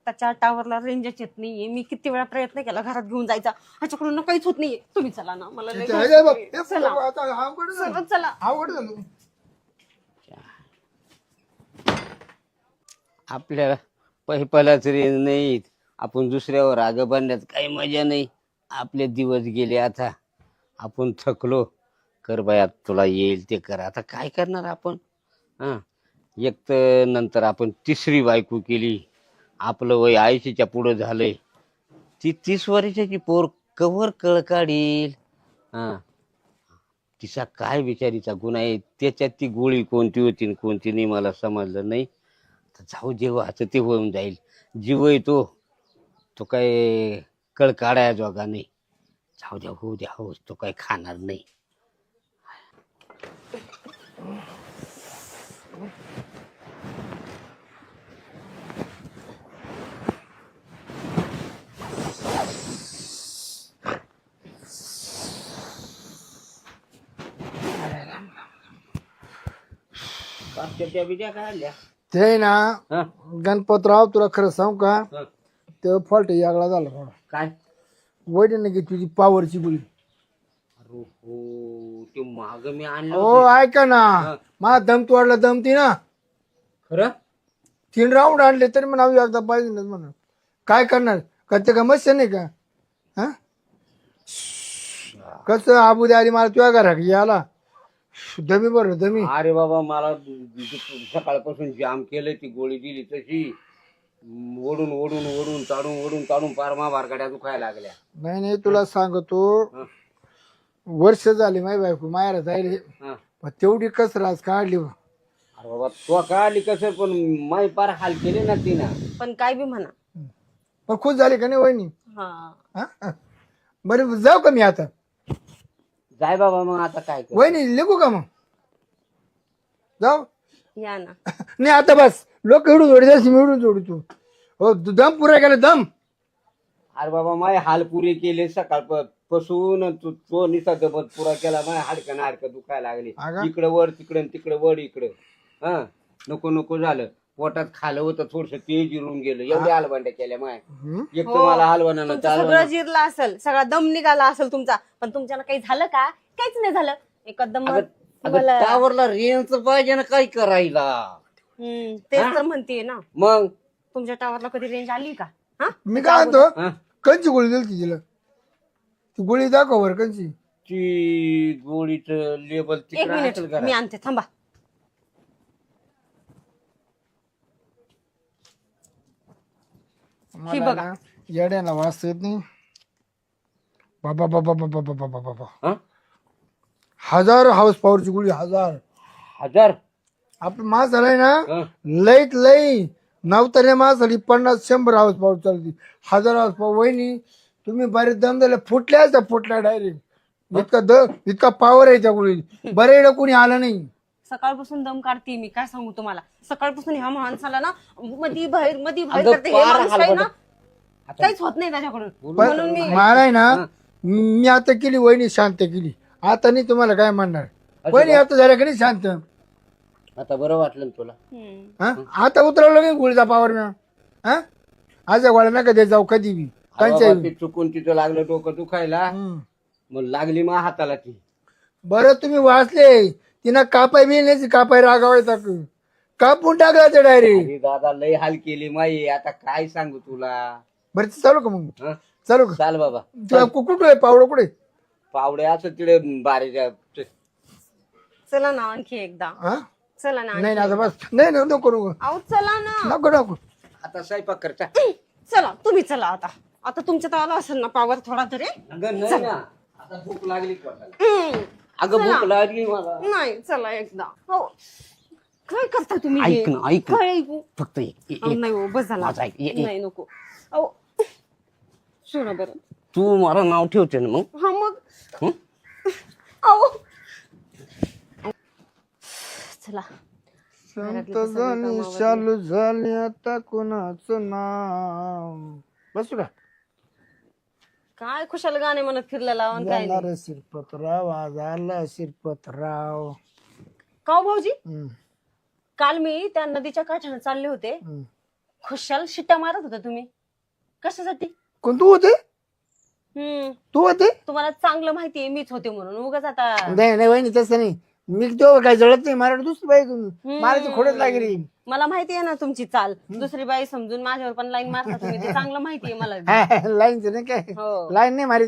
त्याच्या टावरला रेंजच येत नाहीये. मी किती वेळा प्रयत्न केला घरात घेऊन जायचा, ह्याच्याकडून काहीच होत नाहीये. तुम्ही चला ना, मला लय जाय घाई जाय बाप. होतीये. ए, चला आता अवघड झालं. चला चला. अवघड झालं. आपल्याला पहिलाच रेंज नाही, आपण दुसऱ्यावर राग बांधण्यात काही मजा नाही. आपले दिवस गेले, आता आपण थकलो. कर बाया, तुला येईल ते कर. आता काय करणार आपण? हा, एक तर नंतर आपण तिसरी बायको केली. आपलं वय 80च्या पुढं झालंय. ती 30 वर्षाची पोर कवर कळ काढील? हा, तिचा काय बिचारीचा गुन्हा आहे? त्याच्यात ती गोळी कोणती होती आणि कोणती नाही मला समजलं नाही. तर जाऊ, जेव्हाचं ते होऊन जाईल. जीव आहे तो काय कळ काढाया जोगा नाही. जाऊ द्या, होऊ द्या, हो, तो काय खाणार नाही. ते ना हा? गणपतराव, तुला खरं सांगू का, हा. ते फॉल्ट यागळा झाला थोडा. काय? वडील की तुझी पावरची गोळी. अरे हो, ते माग मी आणलं हो होतं. ऐका ना, मला दम तोडला, दमती ना. खरं? 3 राऊंड आणले तरी म्हणा एकदा पाहिजे ना म्हणून. काय करणार? करते का मस्त नाही का? हा, कसं आबू द्या आली मला तुझ्या घरा याला दमी बरं दमी. अरे बाबा, मला सकाळपासून जाम केलं. ती गोळी दिली तशी ओढून ओढून ओढून काढून पार महाभारगाड्या दुखायला लागल्या. नाही नाही, तुला सांगतो, वर्ष झाली माझी बायको मायाला जायले, हा. पण तेवढी कसराज काढली. अरे बाबा, तो काढली कसं, पण माई पार हाल केले ना तिनं. पण काय बी म्हणा. पण खुश झाली का नाही वहिनी? हा, हा? बरं जाऊ का मी आता? जाय बाबा, मग आता काय कर? वहिनी लिखू का मग? जाऊ? या ना. नाही आता बस, लोक एवढून जोडी जायची, मी एवढून जोडी तू. हो, दम पुरा केला दम. अरे बाबा, माय हाल पुरे केले सकाळपासून. तो निसा दबत पुरा केला. माय हाडकं दुखायला लागले. अगं. इकडं वर तिकडं, तिकडं वर इकडं. हा, नको झालं. पोटात खालं होतं थोडस, ते जिरून गेलं. एवढ्या हलवंड्या केल्या माय. एक तर मला हलवणं तुमचं सगळं जिरलं असेल, सगळा दम निघाला असेल तुमचा, पण तुमच्याला काही झालं का? काहीच नाही झालं. एकदम टावरला रेंज पाहिजे ना, काय करायला? तेच तर म्हणतीये ना. मग तुमच्या टावरला कधी रेंज आली का? हा, मी काय म्हणतो, हा? कंची गोळी दिली तिला? ती गोळी दाखव बरं कंची. ती गोळीचं लेबल एक तिकडे मिनिट, असेल का? मी आणते, थांबा. मला बघा. ना येड्याला वाचता येत नाही. बाबा बाबा बाबा बाबा बाबा बाबा, हा? 1000 हाऊस पॉवरची गोळी, 1000. 1000? आपलं मास झालाय ना, हा. लईत लई नवतऱ्या मास झाली 50-100 हाऊस पॉवर चालती. 1000 हाऊस पॉवर. वहिनी तुम्ही बरेच दम झाले, फुटल्या डायरेक्ट. इतका पॉवर आहे त्या गोळी. बरे कोणी आलं नाही. सकाळपासून दम काढते मी, काय सांगू तुम्हाला. सकाळपासून ह्या माणसाला ना मधी बाहेर अगं, करते. हे फार माणूस काही ना हलवलं. काहीच होत नाही त्याच्याकडून. पण म्हणून मी मला आहे ना, मी आता केली वहिनी शांत केली. आता नाही तुम्हाला काय म्हणणार. वहिनी आता झाल्या का नाही शांत? आता बरं वाटलं ना तुला? हा? आता उतरवलं नाही गोळीचा पावर मी. हा, आज गोळ्या नका दे जाऊ कधी बी. अरे कांच्या बाबा, ते चुकून तिथं लागलं डोकं दुखायला. मग लागली मा हाताला ती. बरं तुम्ही वाचले, तिनं कापाय बी नाही, कापाय रागावायचा कापून टाकला ते डायरेक्ट. अरे दादा, लय हाल केली माई. आता काय सांगू तुला? बरं चालू का मग? हं? चालू का? चाल बाबा. तुला कुठं आहे पावडं कुठे? पावडे असं तिकडे बारीच्या. चला ना आणखी एकदा. हा, चला ना नाही आता बस. नाही नको करू. आहो चला ना. नको. आता स्वयंपाक करता. चला तुम्ही चला आता. आता तुमच्या तर आला असेल ना पावर थोडा तरी. अगं नाही ना, आता भूक लागली पोटाला. अगं भूक लागली मला. नाही चला एकदा. हो, काय करता तुम्ही हे? ऐक ना, ऐक ना. काय ऐकू? फक्त अहो, नाही हो, बस झाला. माझं ऐक, नाही नको. अहो सोडा बरं. तू मला नाव ठेवते ना मग? हा मग. हं? अहो चला. संत झाली चालू झाली आता कोणाचं नाव. बसू का? काय खुशाल गाणे म्हणत फिरलेला आणि काय नाही. येणार शिरपतराव आज आला शिरपतराव. का हो भाऊजी, हम्म, काल मी त्या नदीच्या काठाने चालले होते, हम्म. खुशाल शिट्ट्या मारत होता तुम्ही, कशासाठी? कोण तू होते? हम्म तू होते? तुम्हाला चांगलं माहितीये मीच होते म्हणून उगाच आता. नाही नाही वहिनी तसं नाही. मी तो काय जळत नाही. मला दुसरी बाई मला ती खोडत लागली. मला माहितीये ना तुमची चाल, दुसरी बाई समजून माझ्यावर पण लाईन मारता तुम्ही, ते चांगलं माहितीये मला. लाईनच नाही काय, हो लाईन नाही मारी,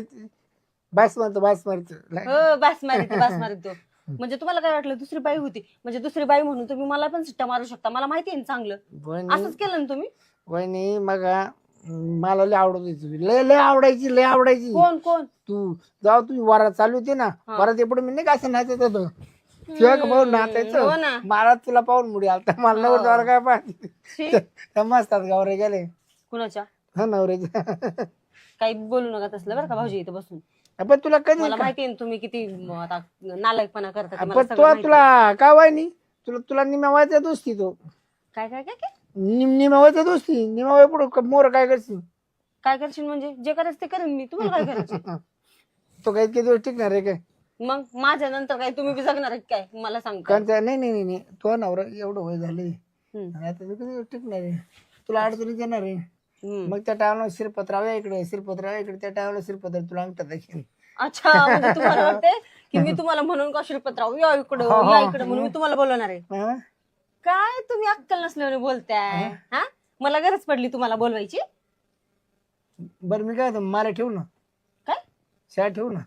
बास मारतो बास मारतो. हो बास मारितो. म्हणजे तुम्हाला काय वाटलं दुसरी बाई होती म्हणजे दुसरी बाई म्हणून तुम्ही मला पण शिट्ट्या मारू शकता, मला माहितीये ना चांगलं. वहिनी असंच केलं ना तुम्ही. वहिनी मग मला लय आवडत होती तुझी, लय लय आवडायची, लय आवडायची. कोण तू जाऊ तुझी वरात चालू होती ना, वरात एवढं मी नाही का असं नाचत होतो. तुझ्या पाहून हो नाचायचं. ना. मला तुला पाहून मुडी आलता. मला नवर काय पाहिजे शी, मस्तात गावरे गेले. कुणाच्या हा नवऱ्याचे. काही बोलू नका तसलं बरं का भाऊजी इथं बसून. पण तुला कधी मला माहितीये ना तुम्ही किती आता नालायकपणा करता ते मला पण सगळं तो माहितीये. तुला काय वाहिनी, तुला निमावायचा दोस्ती तो. काय काय काय काय निमावायचा दोस्ती. निमावाय पुढं मोर काय करशील? काय करशील म्हणजे जे करायचं ते करेन मी, तुम्हाला काय करायचं? तो काही इतके दिवस टिकणार आहे काय? मग माझ्या नंतर काय तुम्ही बी जगणार आहेत काय मला सांगता? कारण नाही नाही नाही तो नवरा एवढं वय झाले हम्म. आता तू किती दिवस टिकणार आहे? तुला अडचणीत येणार आहे. हम्म. मग त्या टायमाला शिरपतराव इकडे, शिरपतराव इकडे, त्या टायमाला शिरपत्र तुला अंगठा दाखील. अच्छा म्हणजे तुम्हाला वाटतंय की मी तुम्हाला म्हणून का शिरपतराव या इकडं या इकडं म्हणून मी तुम्हाला बोलवणार आहे? हा? काय तुम्ही अक्कल नसल्याने बोलताय हा? मला गरज पडली तुम्हाला बोलवायची? बरं मी काय म्हणतो, मला ठेवू ना, काय? चहा ठेवू ना.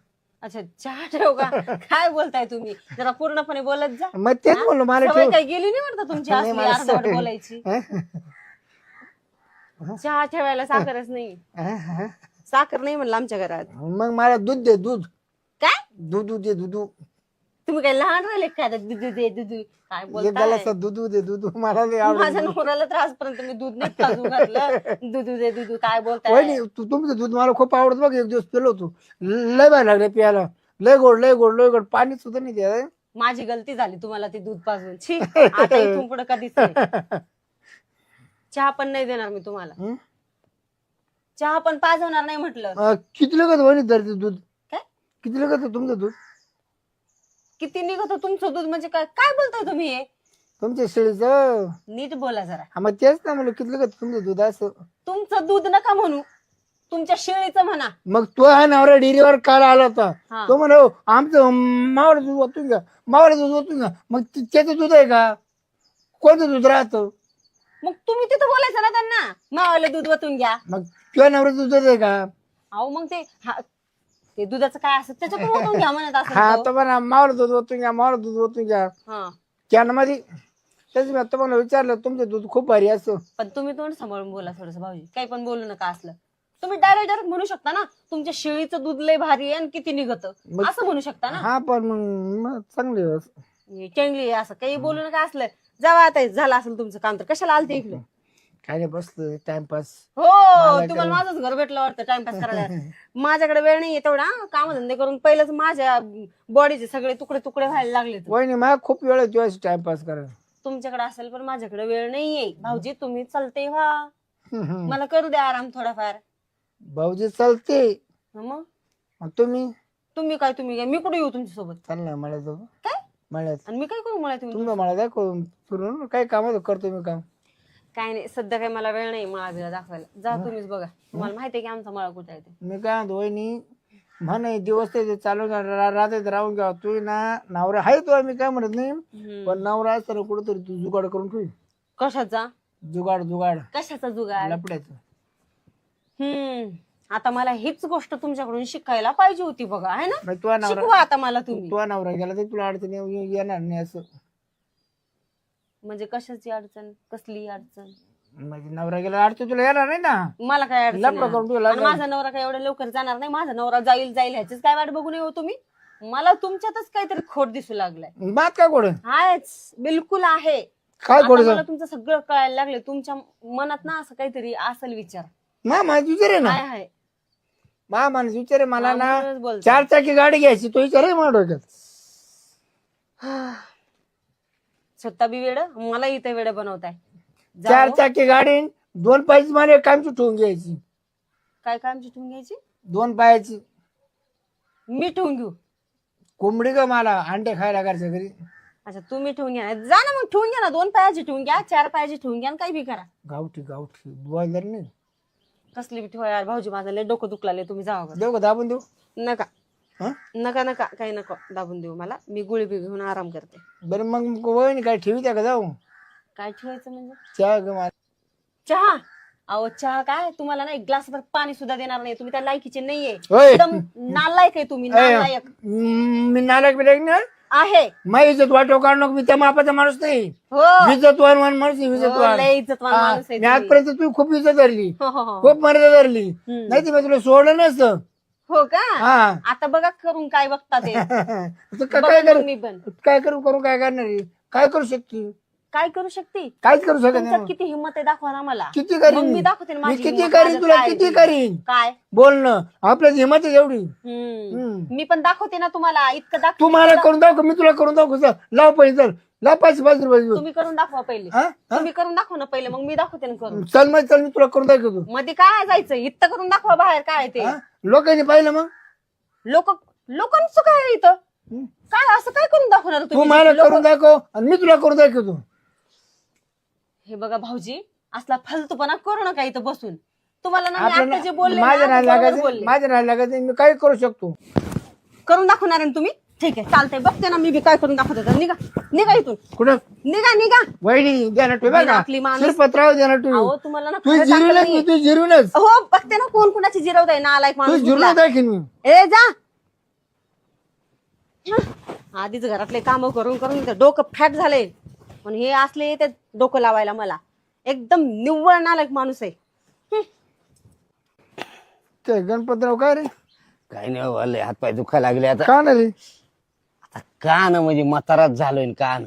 अच्छा चहा ठेव का? काय बोलताय तुम्ही? जरा पूर्णपणे बोलत जा. मग तेच बोललो, मला सवय ठेव. काय गेली नाही वाटतं तुमची नाही, असली मला अर्धवट सवय. बोलायची. हा? चहा ठेवायला साखरच नाही. हा, हा. साखर नाही म्हणलं आमच्या घरात. मग मला दूध दे, दूध काय दूध दे, दूध. तुम्ही काय लहान राहिले काय आता दूध दे दूध काय एक बोलताय? गलासा दूध दे, दूध मला लय आवडत. माझ्या नवऱ्याला त्रासपर्यंत मी दूध नाही काजू घातलं. दूध दे दूध काय बोलताय? वहिनी तुमचं दूध मला खूप आवडतं बघ. एक दिवस पिलो होतो, लय बाय लागले प्यायला. लय गोड लय गोड लय गोड. पाणी सुद्धा नाही द्या. माझी गलती झाली तुम्हाला ते दूध पाजून. छी आता इथून पुढे कधीच नाही. चहा पण नाही देणार मी तुम्हाला. चहा पण पाजवणार नाही म्हटलं. किती लगत वहिनी धरते दूध? काय किती लगत तुमचं दूध? किती निघत तुमचं दूध म्हणजे काय काय बोलताय तुम्ही हे? तुमच्या शेळीचं? नीट बोला जरा. हा मग तेच ना म्हणलं, किती लगत तुमचं दूध असं? तुमचं दूध नका म्हणू, तुमच्या शेळीचं म्हणा. मग तो हा नवरा डेअरीवर काल आला होता. हा. तो म्हणा आमचं मावळं दूध ओतून घ्या, मावळं दूध ओतून घ्या. मग त्याचं दूध आहे का? कोणतं दूध राहतं? मग तुम्ही तिथं बोलायचं ना त्यांना, मावाला दूध वतून घ्या. मग किंवा नवरा दूध आहे का? अहो मग ते दुधाचं काय असत त्याच्यातून वतून घ्या म्हणत हा असं. तो म्हणा मावळं दूध ओतून घ्या, मावळं दूध ओतून घ्या. हा कॅन मध्ये. त्याच मी तुम्हाला विचारलं, तुमचं दूध खूप भारी असं. पण तुम्ही तोंड सांभाळून बोला थोडस भाऊजी, काही पण बोलू नका असलं. तुम्ही डायरेक्ट म्हणू शकता ना तुमच्या शेळीचं दूध लय भारी आहे आणि किती निघत असं म्हणू शकता ना. हा पण मग चांगली चंगली आहे असं काही बोलू नका असलं. जावा आता झालं असेल तुमचं काम तर कशाला आलते इकडे? काय नाही बसलं टाइमपास. हो तुम्हाला माझंच घर भेटलं वाटतं टाइमपास करायला. माझ्याकडे वेळ नाहीये तेवढा काम धंदे करून. पहिलंच माझ्या बॉडीचे सगळे तुकडे तुकडे व्हायला लागले. वहिनी मला खूप वेळ आहे टाइमपास करायला. तुमच्याकडे असेल पण माझ्याकडे वेळ नाहीये भाऊजी. तुम्ही चालते व्हा, हम्म. मला करू द्या आराम थोडाफार. भाऊजी चालते. मग मग तुम्ही काय मी कुठे येऊ तुमच्या सोबत? चालला मला जाऊ काय मळ्यात. आणि मी काय करू मला तुम्ही? तुम्ही मला दाखवून फिरून काय काम करतो मी काम. काय नाही सध्या काही मला वेळ नाही मळा बिळा दाखवायला. जा तुम्हीच बघा, तुम्हाला माहितीये की आमचा मळा कुठे आहे ते. मी काय म्हणतो वहिनी, म्हणे दिवस ते चालू राहते राहून घ्या. तू ना नवरा आहे तो, मी काय म्हणत नाही. पण नवरा असताना कुठेतरी तू जुगाड करून ठेवी. कशाचा जुगाड कशाचा जुगाड? लपड्याचं. आता मला हीच गोष्ट तुमच्याकडून शिकायला पाहिजे होती बघा, है ना? मग तुझा नवरा शिकवा आता मला तुम्ही. तुझा नवरा गेला तर तुला अडचण येणार नाही असं. म्हणजे कशाची अडचण? कसली अडचण? म्हणजे नवरा गेला अडचण तुला येणार नाही ना. मला काय अडचण लपडं आहे? करून ठेवला आणि माझा नवरा काय एवढ्या लवकर जाणार नाही. माझा नवरा जाईल ह्याचीच काय वाट बघू नये हो तुम्ही. मला तुमच्यातच काहीतरी खोट दिसू लागलाय. बात काय कोण हायच बिलकुल आहे. काय आता कोण मला तुमचं सगळं कळायला लागले. तुमच्या मनात ना असं काहीतरी असेल विचार. माणूस विचार आहे ना. काय आहे? माणूस विचार आहे मला ना. म्हणूनच बोलते. 4 चाकी गाडी घ्यायची, तो विचार आहे मला डोक्यात. स्वतः बी वेड, मला इथे वेड बनवताय. 4 चाकी गाडी 2 पायची मला कामची ठेवून घ्यायची. काय कामची ठेवून घ्यायची? 2 पायाची मी ठेवून घेऊ. कोंबडी का मला अंडे खायला घरच्या घरी. अच्छा तुम्ही ठेवून घ्या, जा ना मग ठेवून घ्या ना. 2 पायाची ठेवून घ्या, 4 पायाची ठेवून घ्या, काही बी करा. गावठी गावठी बॉयलर नाही. कसली बी ठेवा यार भाऊजी, माझं लय डोकं दुखलाय, तुम्ही जावा बरं. देऊ का दाबून देऊ? नका हा नका नका, काही नको दाबून देऊ मला. मी गोळी बी घेऊन आराम करते. बरं मग वहिनी काय ठेवी त्या का जाऊ? काय ठेवायचं म्हणजे? चहा ग मला. चहा? अहो चहा काय, तुम्हाला ना 1 ग्लासभर पाणी सुद्धा देणार नाही. तुम्ही त्या लायकीचे नाहीये, होय. एकदम नालायक आहे तुम्ही, नालायक मी नालायक बिलायक ना आहे. माझी इज्जत वाटव काढू नको. मी त्या मापाचा माणूस नाही. हो इज्जतवान माणूस आहे, हो, इज्जतवान. लय इज्जतवान माणूस आहे मी तुम्ही. आजपर्यंत तू खूप इज्जत धरली, हो हो हो. खूप मर्यादा धरली. नाही तर मी तुला सोडलं नसतं. हो का? हा आता बघा करून काय बघता ते. तर काय बघा करू? मग मी पण काय करू करू काय करणार आहे? काय करू शकते? काय करू शकते. काहीच करू शकत तुमच्यात नाही. किती हिंमत आहे दाखवा ना मला. किती मग करीन मी दाखवते ना मी माझी किती हिंमत, करीन माझं तुला काय किती ते. करीन काय बोलणं आपल्या हिंमत आहे एवढी. मी पण दाखवते ना तुम्हाला, इतकं दाखव. तू मला करून दाखव, मी तुला करून दाखव. चल, लाव पैसे, चल लाव 500 रुपये. तुम्ही करून दाखवा पहिले. हा? हा? तुम्ही करून दाखवा ना पहिले, मग मी दाखवते ना करून. चल मग चल, मी तुला करून दाखवतो. मध्ये काय जायचं, इतकं करून दाखवा बाहेर काय ते. हा? लोकांनी पाहिलं मग लोकांचं काय आहे इथं? काय असं काय करून दाखवणार तू तुम्ही? मला करून दाखव आणि मी तुला करून दाखवतो. हे बघा भाऊजी, असला फालतूपणा करू नका इथं बसून. तुम्हाला ना मी आपल्याला आता जे बोलले माझ्या ना, नाही बरोबर लागायचं, बोलले. माझ्या नाही लागायचं. मी काय करू शकतो? करून दाखवणार आहे ना तुम्ही? ठीक आहे चालतंय, बघते ना मी बी काय करून दाखवते. तर निघा निघा इथून, कुठं निघा निघा. वहिनी द्या ना ठेव बघा. आपली माणूस- शिरपत्राव द्या ना ठेव. अहो तुम्हाला ना तू खरंच अक्कल जिरवलंच नाहीये. तू जिरवलंच. हो बघते ना कोण कुणाची जिरवत आहे, नालायक तू माणूस जिरवलं कुठला. दाखीन मी. ए जा. आधीच घरातले काम करून करून ते डोकं फॅट झाले, पण हे असले ते डोकं लावायला मला. एकदम निव्वळ नालायक माणूस आहे. ते गणपतराव काय रे? काय नाही वाले, हातपाय दुखायला लागले आता. का ना रे? आता कान म्हणजे म्हाताराच झालोय न कान.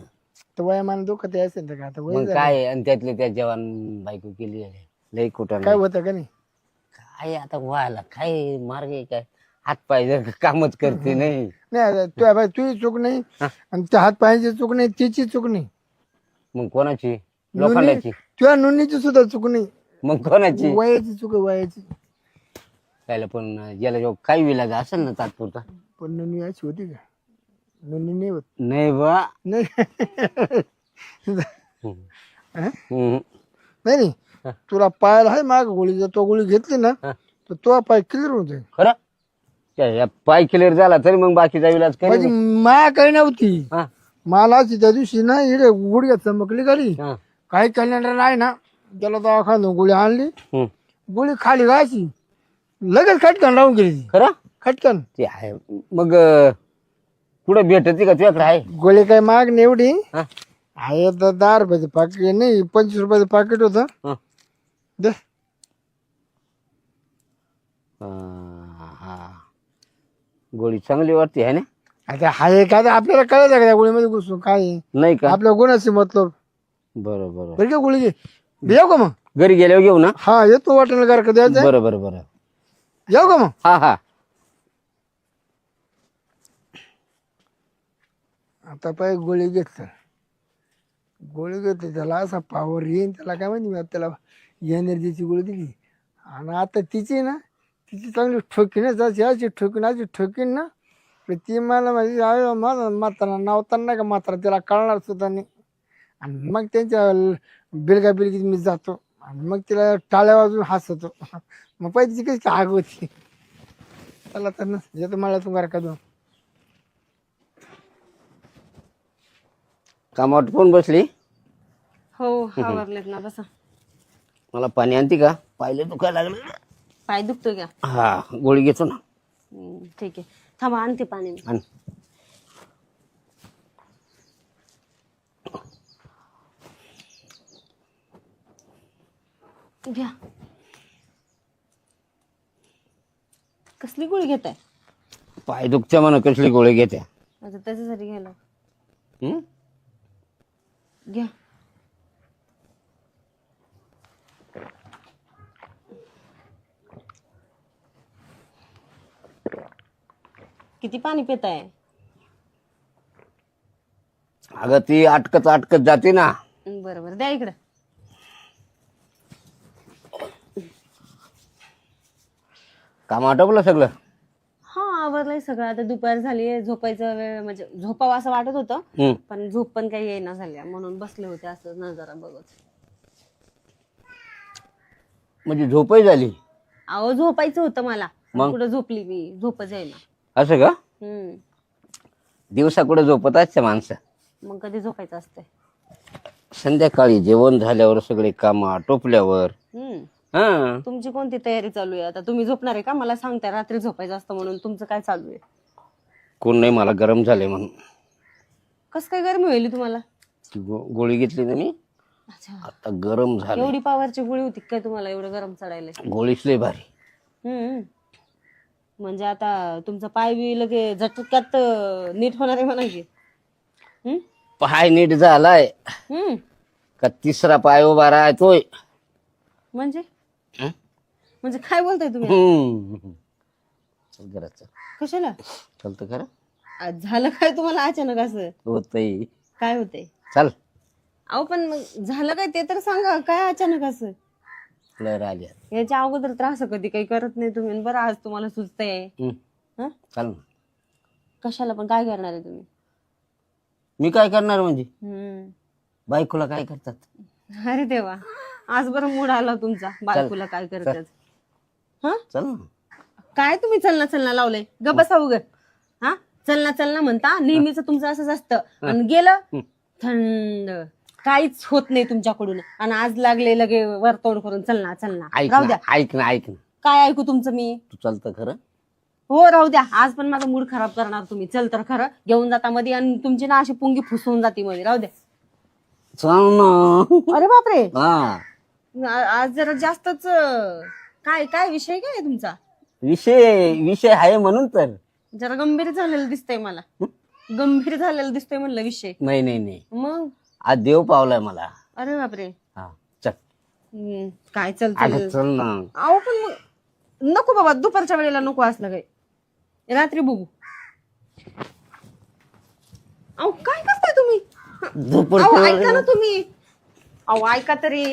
तर वयामान दुखत असेल तर का आता वय मग झालं. काय, आणि त्यातले त्या जवान बायको केली आहे. लई कुठं काय होतं का नाही? काय आता व्हायला काय मार्ग आहे काय? हातपाय जर कामच करते नाही. नाही तुझ्या बाई तुझी चूक नाही आणि त्या हात पायाची चूक नाही, तिची चूक नाही. मग कोणाची? लोखंडाची. तुझ्या नोंदणीची सुद्धा चूक नाही, मग कोणाची? वयाची चूक आहे वयाची. त्याला पण याला जो काही विलाज असेल ना तात्पुरता. पण नोंदणी अशी होती का? नोंदणी नाही होत. नाही बा. नाही हम्म. नाही नाही. तुला पायाला आहे माग गोळी, जर तो गोळी घेतली ना तर तो पाय क्लिअर होतोय. खरं त्या पाय क्लिअर झाला तरी मग बाकीचा विलाज माझी करेल. माया काही नव्हती. हा, मला अशी त्या दिवशी ना इकडे गुडघ्यात चमकली घरी. हा. काही कॅलेंडर आहे ना, त्याला दवाखान्यात गोळी आणली, हम्म. गोळी खाली घायची, लगेच खटकन लावून गेली. खरं खटकन ते आहे. मग कुठं भेटते का तुझ्याकडे आहे? गोळी काही माग नाही एवढी हा, आहे. तर 10 रुपयाचं पाकिट नाही, 25 रुपयाचं पाकिट होतं. हा. दे. हा. गोळी चांगली वाटते आहे ना? आता हाय काय आपल्याला कळायचं का त्या गोळीमध्ये घुसून काय आहे? नाही का? आपल्या गुणाशी मतलब. बरं बरं. बरं का गोळी घे. येऊ का मग? घरी गेल्यावर घेऊ ना? हा येतो वाटेल घर का द्यायचं. बरं बरं बरं. येऊ का मग? हा हा. आता पाय गोळी घेतलं, गोळी घेतली त्याला असा पावर येईन, त्याला काय माहिती, मी आता त्याला एनर्जीची गोळी दिली. आणि आता तिची ना, तिची चांगली ठोकीनच अशी ठोकीन, अशी ठोकीन ना, तर ती मला म्हणजे माझा म्हातारा नावताना नाही का म्हातारा, त्याला कळणार सुद्धा नाही. आणि मग त्यांच्या बिलगा बिलगीत मी जातो आणि मग तिला टाळ्या वाजून हसतो. मग पाहिजे तिची कशी आग होती. त्याला तर ना येतो मला तुम्हाला का दोन. कामावर कोण बसली? हो आवरलेत ना, बसा. मला पाणी आणते का? पाहिलं दुखायला लागलं. पाय दुखतो का? हा, गोळी घेतो ना. ठीक आहे, थांबा आणते पाणी. आण. घ्या. कसली गोळी घेताय? पाय दुखच्या म्हणून कसली गोळी घेते? आता त्याच्यासाठी घ्यायला. हम्म? घ्या. किती पाणी पिताय? अगं ती अटकत अटकत जाते ना. बरं बरं द्या इकडं. काम आटोपलं सगळं? हा आवरलंय सगळं. आता दुपार झाली, झोपायचं वेळ म्हणजे झोपावं असं वाटत होतं, हम्म. पण झोप पण काही येईना झाल्या, म्हणून बसले होते असं नजारा बघत. म्हणजे झोपही झाली? अहो झोपायचं होतं मला, मग? कुठं झोपली मी, झोपच येईना. असं का? हम्म. दिवसा कुठं झोपत असते माणसं? मग कधी झोपायचं असतंय? संध्याकाळी जेवण झाल्यावर सगळे काम आटोपल्यावर. हम्म. हा. तुमची कोणती तयारी चालू आहे आता? तुम्ही झोपणार आहे का? मला सांगताय रात्री झोपायचं असतं म्हणून. तुमचं काय चालू आहे? कोण नाही, मला गरम झाले म्हणून. कस काय गरमी होईल तुम्हाला? ती गोळी घेतली ना मी, अच्छा. आता गरम झालं. एवढी पावरची गोळी होती काय तुम्हाला एवढं गरम चढायला? गोळीच लय भारी. हम्म. म्हणजे आता तुमचा पाय बी लगे झटक्यात नीट होणार आहे म्हणा की. हम्म. पाय नीट झालाय हम्म. का तिसरा पाय उभा राहतोय? म्हणजे हं? म्हणजे काय बोलताय तुम्ही? चल घरात चल. कशाला? चलतं खरं आज झालं काय तुम्हाला अचानक असं? होतंय. काय होतंय? चल. अहो पण मग झालं काय ते तर सांगा. काय अचानक असं? लहर आली. याच्या अगोदर तर असं कधी काही करत नाही तुम्ही, बरं आज तुम्हाला सुचतंय. हं? चल ना. कशाला पण काय करणार आहे तुम्ही? मी काय करणार म्हणजे? हम्म. बायकोला काय करतात? अरे देवा, आज बरं मूड आला तुमचा. बायकोला काय करतात? हा? चल ना. काय तुम्ही चलना चलना लावलंय? ग बसा उग. हा, चलना चलना म्हणता नेहमीच तुमचं असंच असतं. आणि गेलं थंड, काहीच होत नाही तुमच्याकडून. आणि आज लागले लगे वरतोड करून चलना चलना. ऐक राहू ना, द्या. ऐक ना, ऐक ना. काय ऐकू तुमचं मी? तू चालतं खरं? हो राहू द्या. आज पण माझा मूड खराब करणार तुम्ही. चल तर खरं घेऊन जाता मध्ये, आणि तुमची ना अशी पुंगी फुसवून जाती मध्ये. राहू द्या. चल ना. अरे बापरे, हा. आज जरा जास्तच. काय काय विषय काय आहे तुमचा? विषय आहे म्हणून तर. जरा गंभीर झालेलं दिसतंय मला. गंभीर झालेलं दिसतोय म्हणलं विषय. नाही नाही नाही, मग आज देव पावलाय मला. अरे बापरे. हा चल. काय अगं चालतं? चल ना. अहो पण मग नको बाबा, दुपारच्या वेळेला नको असलं काही. रात्री बघू. अहो काय करताय तुम्ही? अहो ऐका ना तुम्ही. अहो ऐका तरी.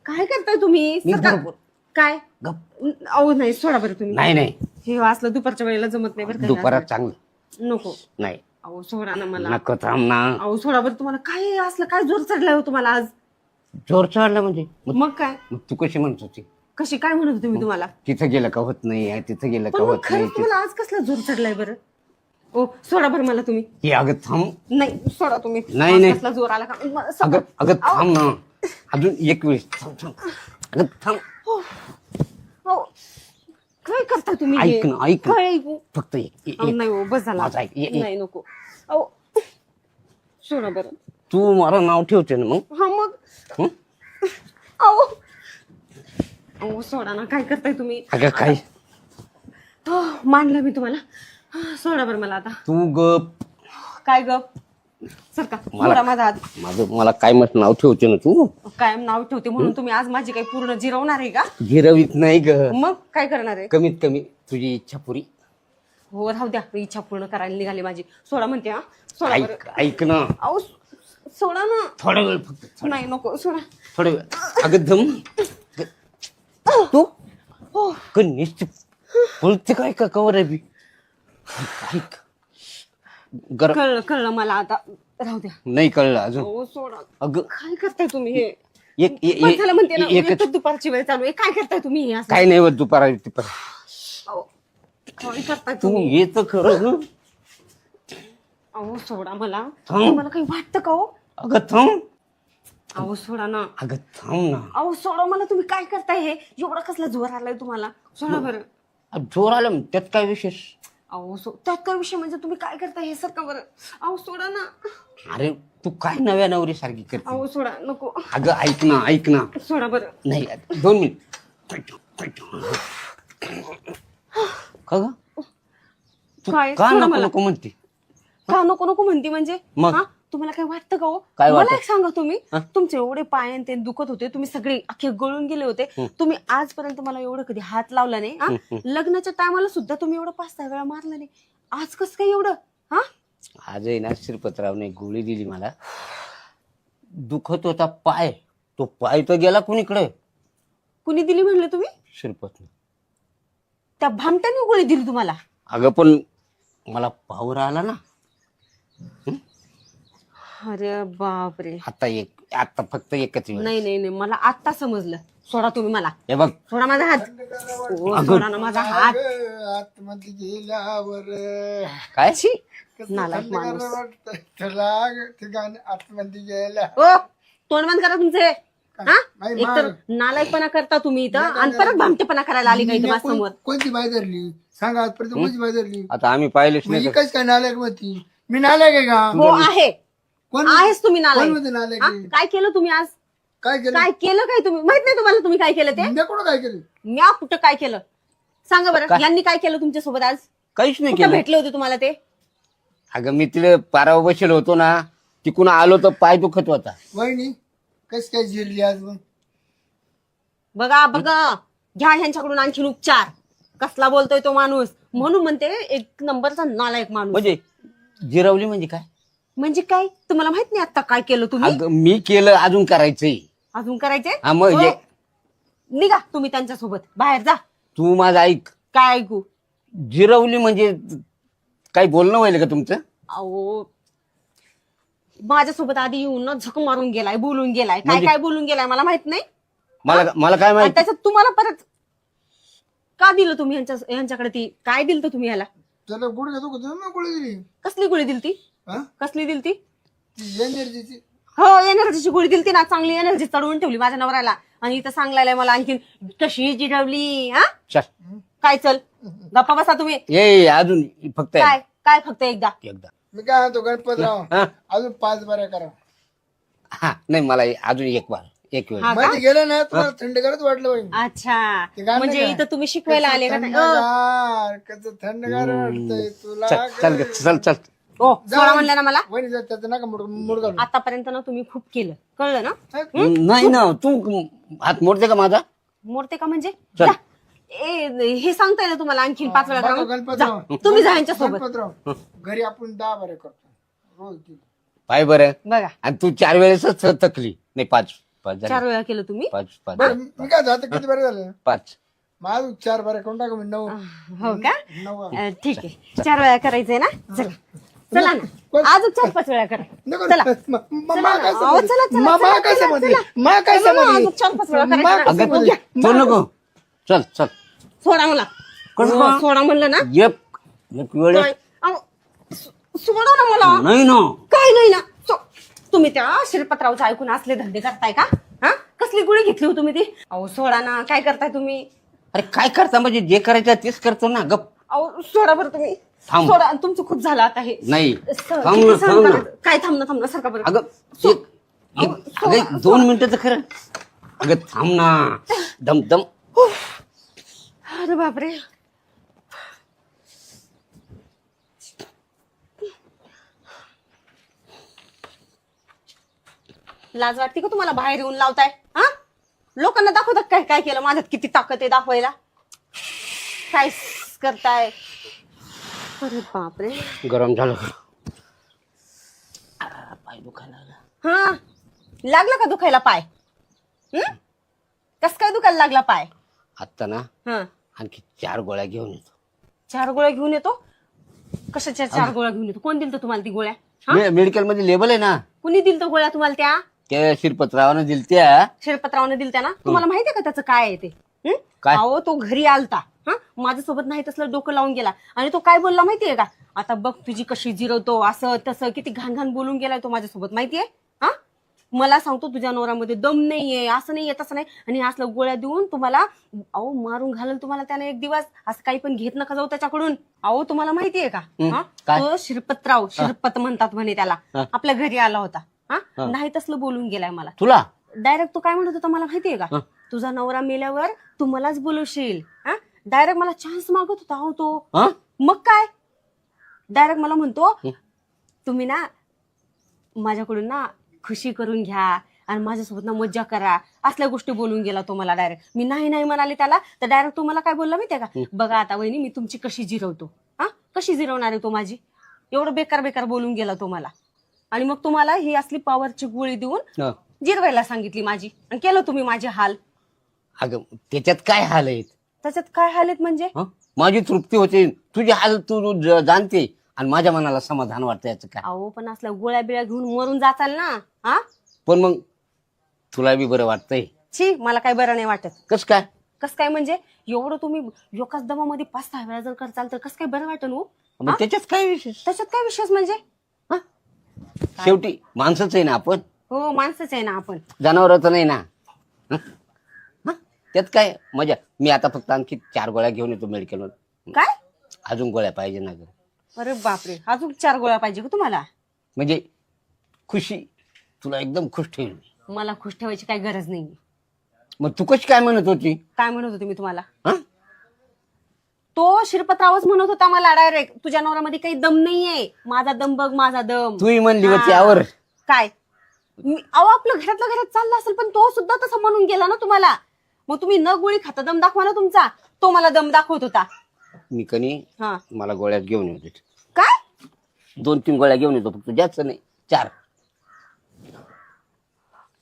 काय करताय तुम्ही? सरका- काय? अहो नाही, सोडा बरं तुम्ही. नाही नाही, हे असलं दुपारच्या वेळेला जमत नाही बरं का. दुपारात चांगलं नको. नाही. अहो सोडा ना मला. नको, थांब ना. अहो सोडा बरं. तुम्हाला काय असलं, काय जोर चढलाय हो तुम्हाला आज? जोर चढला म्हणजे? मग काय? मग तू कशी म्हणत होती? कशी काय म्हणत होते मी तुम्हाला? तिथं गेलं का होत नाही, तिथं गेलं पण का मग होत नाही. खरंच तुम्हाला आज कसला जोर चढलाय बरं? ओ सोडा बरं मला तुम्ही. हे अगं थांब. नाही सोडा तुम्ही. नाही, आज नाही. कसला जोर आला का? मला अगं सांगा. अगं थांब ना. अजून एक वेळेस थांब थांब. अगं थांब. अहो, काय करता तुम्ही हे? ऐक ना, ऐक ना. काय ऐकू? फक्त अहो, नाही हो, बस झाला. माझं ऐक. नाही नको. अहो सोडा बरं. तू मला नाव ठेवते ना मग? हा मग. हं? अहो अहो सोडा ना. काय करताय तुम्ही? अगं काय? हो, मानलं मी तुम्हाला. सोडा बरं मला आता. तू गप. काय ग? सरका सोडा माझा हात. मला काय मत नाव ठेवते ना तू? कायम नाव ठेवते म्हणून तुम्ही आज माझी काही पूर्ण जिरवणार आहे का? गिरवीत नाही ग. मग काय करणार आहे? कमीत कमी तुझी इच्छा पुरी. हो राहू द्या. इच्छा पूर्ण करायला निघाली माझी. सोडा म्हणते. हा सोडा बरं. ऐक ऐक ना. अहो सोडा ना. थोडा वेळ फक्त. नाही नको सोडा. थोडा वेळ. अगं दम. तू निश्चित बोलते काय का कवर आहे बी. ऐक. कळलं कळलं मला आता. राहू द्या. नाही कळलं अजून. हो सोडा. अगं काय करताय तुम्ही हे? एक झालं म्हणते ना. एकच. एकच दुपारची वेळ चालू आहे. काय करताय तुम्ही हे असं? काय नाही होत दुपारा. अहो, काय करताय तू तुम्ही? येत खरं ना. अहो सोडा मला. थांब. तुम्हाला काही वाटतं का हो? अगं थांब. अहो सोडा ना. अगं थांब ना. अहो सोडा मला. तुम्ही काय करताय हे? एवढा कसला जोर आलाय तुम्हाला? सोडा बरं. जोर आला मग त्यात काय विशेष? अहो त्यात काय विषय म्हणजे तुम्ही काय करताय हे? सरका बरं. अहो सोडा ना. अरे तू काय नव्या नवरी सारखी करते? अहो सोडा. नको. अगं ऐक ना, ऐक ना. सोडा बरं. नाही 2 मिनिट. का ग? तू काय? का सोडा नको मला. नको म्हणते? का नको नको म्हणते म्हणजे? मग? हा? तुम्हाला काय वाटतं का हो? काय मला वाटतं? एक सांगा तुम्ही. तुमचे एवढे पाय आणि ते दुखत होते, तुम्ही सगळे अख्खे गळून गेले होते, तुम्ही आजपर्यंत मला एवढं कधी हात लावला नाही. हा? लग्नाच्या टायमाला सुद्धा तुम्ही एवढं 5-6 वेळा मारला नाही. आज कसं काय एवढं? हा? आज आहे ना श्रीपतरावने गोळी दिली मला. दुखत होता पाय. तो पाय तर गेला कुणीकडे? कुणी दिली म्हणले तुम्ही? श्रीपतने. त्या भामट्याने गोळी दिली तुम्हाला? अगं पण मला पावर आला ना. अरे बापरे. आता फक्त एकच वेळ. नाही नाही नाही, मला आत्ता समजलं. सोडा तुम्ही मला, हे बघ सोडा माझा हात. सोडा ना माझा हात. आतमध्ये गेल्यावर काय नालायक माणूस. ठिकाणी आतमध्ये गेल्या ओ तोंड बंद करा तुमचे. हा नाही, एकतर नालायकपणा करता तुम्ही इथं आणि परत भामटेपणा करायला आली का इथं माझ्यासमोर? कोणती बाई धरली सांगा आजपर्यंत कोणती बाई धरली? आता आम्ही पाहिलेच नाही म्हणजे काय नालायक मध्ये मी नालायक आहे का? हो आहे, कोण आहेच तुम्ही कोण नालायक. मध्ये नालायक हा? आहे? काय केलं तुम्ही आज? काय केलं काय केलं काय तुम्ही? माहित नाही तुम्हाला तुम्ही काय केलं ते? मी कुठं काय केलं? म्या कुठं काय केलं सांगा बरं. यांनी काय केलं तुमच्यासोबत आज? काहीच नाही कुठं केलं. भेटले होते तुम्हाला ते? अगं मी तिथे पारावर बसेल होतो ना, तिकून आलो तर पाय दुखत होता. वहिनी कस काय जिरली आज मग? बघा बघा, घ्या ह्यांच्याकडून आणखीन उपचार. कसला बोलतोय तो माणूस. म्हणून म्हणते एक नंबरचा नालायक माणूस. म्हणजे जिरवली म्हणजे काय? म्हणजे काय तुम्हाला माहित नाही आता काय केलं तुम्ही? अगं मी केलं, अजून करायचंय. अजून करायचे? हा मग हो. निघा तुम्ही त्यांच्यासोबत बाहेर जा. तू माझं ऐक. काय ऐकू? जिरवली म्हणजे काही बोलणं व्हायला का तुमचं? अहो माझ्यासोबत आधी येऊन ना झक मारून गेलाय, बोलून गेलाय. काय म्हणजे? काय बोलून गेलाय मला माहित नाही. मला काय आणि माहिती? त्याच्यात तुम्हाला परत का दिलं तुम्ही यांच्याकडे? ती काय दिलं तुम्ही ह्याला? त्याला गुड घेतो का तुम्ही? गुड दिली कसली गोळी दिली ती? हा? कसली दिली ती? ती एनर्जीची. हो एनर्जीची गोळी दिली ती ना. चांगली एनर्जी चढवून ठेवली माझ्या नवऱ्याला. आणि इथं सांगलाय मला आणखीन कशी जिरवली. हा चल काय चल गप्पा बसा तुम्ही. ये अजून फक्त काय काय फक्त एकदा एकदा. मी काय म्हणतो गणपतराव हा? अजून 5 बाऱ्या करा. हा नाही मला अजून एक वेळ. हा का? मध्ये गेलं ना तुम्हाला थंडगारच वाटलं वहिनी. अच्छा ते गाणं म्हणजे का? इथं तुम्ही शिकवायला आले का नाही? थंडगार कसं थंडगार वाटतंय तुला चल चल ग, चल चल. ओ सोडा म्हणलं ना मला. वहिनी जर त्याचं नका मूड घालू. आतापर्यंत ना तुम्ही खूप केलं, कळलं ना? नाही ना, तू हात मोडते का माझा? मोडते का म्हणजे? चल. जा. हे सांगताय ना तुम्हाला आणखीन 5 वेळा बघा करा. गणपतराव जा. तुम्ही जा यांच्यासोबत. गणपतराव घरी आपण 10 बाऱ्या करतो रोज ती. पाय बरं. बघा आणि तू 4 वेळेसच थकली. नाही 5 झाले. 4 वेळा केलं तुम्ही. 5 बरं मी काय जातं किती बरं झालं? 5. माझं 4 बाऱ्या करून टाका मी 9. हो का? 9 ठीक आहे. 4 वेळा करायचंय ना? चला चला ना अजून 4-5 वेळा करा. चला काय अहो, चला, चला, मा चला, काय चला, समजली? चला. मा काय चला ना, समजली? अजून 4-5 वेळा मा करायचं. काय अगं समजली? तू नको. चल चल. सोडा मला. कसं? सोडा म्हणलं ना. एक वेळ. काय? अहो, सोडा ना मला. नाही ना. काय नाही ना. तुम्ही त्या शिरपतरावचं ऐकून असले धंदे करताय का? हा कसली गोळी घेतली हो तुम्ही ती? अहो सोडा ना. काय करताय तुम्ही? अरे काय करता म्हणजे जे करायचं तेच करतो ना. गप. अहो सोडा बरं तुम्ही. थांब. सोडा. तुमचं खूप झालं आता हे. नाही किती थांब ना, सहन थांब ना. करायचं? काय थांब ना सारखा बरं. अगं अगं 2 मिनिटाचं खरं. अगं थांब ना. दम दम. अरे बापरे. लाज वाटते का तुम्हाला? बाहेर येऊन लावताय. हा लोकांना दाखवतात काय काय केलं. माझ्यात किती ताकद आहे दाखवायला. काय करताय? अरे बापरे. गरम झालं. पाय दुखायला लागला. हा लागला का दुखायला पाय? कस काय दुखायला लागला पाय? आता ना हा आणखी 4 गोळ्या घेऊन येतो. 4 गोळ्या घेऊन येतो? कशाच्या 4 गोळ्या घेऊन येतो? कोण दिलं तुम्हाला ती गोळ्या? हा मेडिकल मध्ये लेबल आहे ना. कुणी दिलं गोळ्या तुम्हाला त्या? त्या शिरपतरावानं दिल त्या. शिरपतरावने दिलत्या ना? तुम्हाला माहितीये का त्याचं काय आहे ते? काय? अहो तो घरी आलता. हा माझ्यासोबत नाही तसलं डोकं लावून गेला. आणि तो काय बोलला माहितीये का? आता बघ तुझी कशी जिरवतो, असं तसं किती घाण घाण बोलून गेलाय तो माझ्यासोबत. माहितीये? हा मला सांगतो तुझ्या नवऱ्यामध्ये दम नाहीये, असं नाहीये तसं नाही. आणि असलं गोळ्या देऊन तुम्हाला अहो मारून घालेल तुम्हाला त्याने एक दिवस. असं काही पण घेत नका जाऊ त्याच्याकडून. अहो तुम्हाला माहितीये का? हा काय? तो शिरपतराव, शिरपत म्हणतात म्हणे त्याला, आपल्या घरी आला होता. हा नाही तसलं बोलून गेलाय मला. तुला डायरेक्ट तो काय म्हणत होता मला माहितीये का? तुझा नवरा मेल्यावर तू मलाच बोलवशील. हा डायरेक्ट मला चान्स मागत होता हो तो. मग काय डायरेक्ट मला म्हणतो तुम्ही ना माझ्याकडून ना खुशी करून घ्या आणि माझ्यासोबत ना मज्जा करा. असल्या गोष्टी बोलून गेला तो मला डायरेक्ट. मी नाही नाही म्हणाले त्याला तर डायरेक्ट तो मला काय बोलला माहितीये का? बघा आता वहिनी मी तुमची कशी जिरवतो. हा कशी जिरवणार आहे तो माझी? एवढं बेकार बेकार बोलून गेला तो मला. आणि मग तुम्हाला ही असली पॉवरची गोळी देऊन जिरवायला सांगितली माझी. आणि केलं तुम्ही माझे हाल. अगं त्याच्यात काय हाल आहेत? त्याच्यात काय हाल आहेत म्हणजे? माझी तृप्ती होते, तुझी हालत तू जाणते आणि माझ्या मनाला समाधान वाटतं. याचं काय? अहो पण असल्या गोळ्या बिळ्या घेऊन मरून जाचाल ना. हा पण मग तुला बी बरं वाटतंय? छी, मला काय बरं नाही वाटत. कस काय? कस काय म्हणजे एवढं तुम्ही एकाच दमामध्ये 5-6 वेळा जर करचाल तर कस काय बरं वाटन हो? मग त्याच्यात काय विशेष? त्याच्यात काय विशेष म्हणजे? शेवटी माणसंच आहे ना आपण. हो माणसंच आहे ना आपण. जनावरच नाही ना. हं? हं? त्यात काय मजा? मी आता फक्त आणखी 4 गोळ्या घेऊन येतो मेडिकलवर. काय? अजून गोळ्या पाहिजे ना ग. अरे बापरे, अजून 4 गोळ्या पाहिजे का तुम्हाला? म्हणजे खुशी, तुला एकदम खुश ठेवील. मला खुश ठेवायची काही गरज नाही. मग तू कशी काय म्हणत होती? काय म्हणत होते मी तुम्हाला? हं? तो शिरपतरावच म्हणत होता मला डायरेक्ट, तुझ्या नवऱ्यामध्ये काही दम नाहीये, माझा दम बघ, माझा दम. तूही म्हणली हा. होती यावर. काय? अहो आपलं घरातल्या घरात चाललं असेल पण तो सुद्धा तसं म्हणून गेला ना तुम्हाला. मग तुम्ही न गोळी खाता दम दाखवा ना तुमचा. तो मला दम दाखवत होता. मी कनी हा मला गोळ्यात घेऊन येतो. काय? 2-3 गोळ्या घेऊन येतो फक्त, जास्त नाही. 4.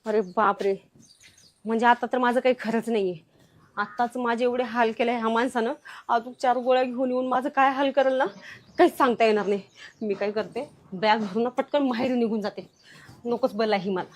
अरे बापरे, म्हणजे आता तर माझं काही खरंच नाहीये. आताच माझे एवढे हाल केले ह्या माणसानं, अजून 4 गोळ्या घेऊन येऊन माझं काय हाल करेल ना काहीच सांगता येणार नाही. मी काय करते, बॅग भरून ना पटकन माहेरी निघून जाते. नकोच बला ही मला.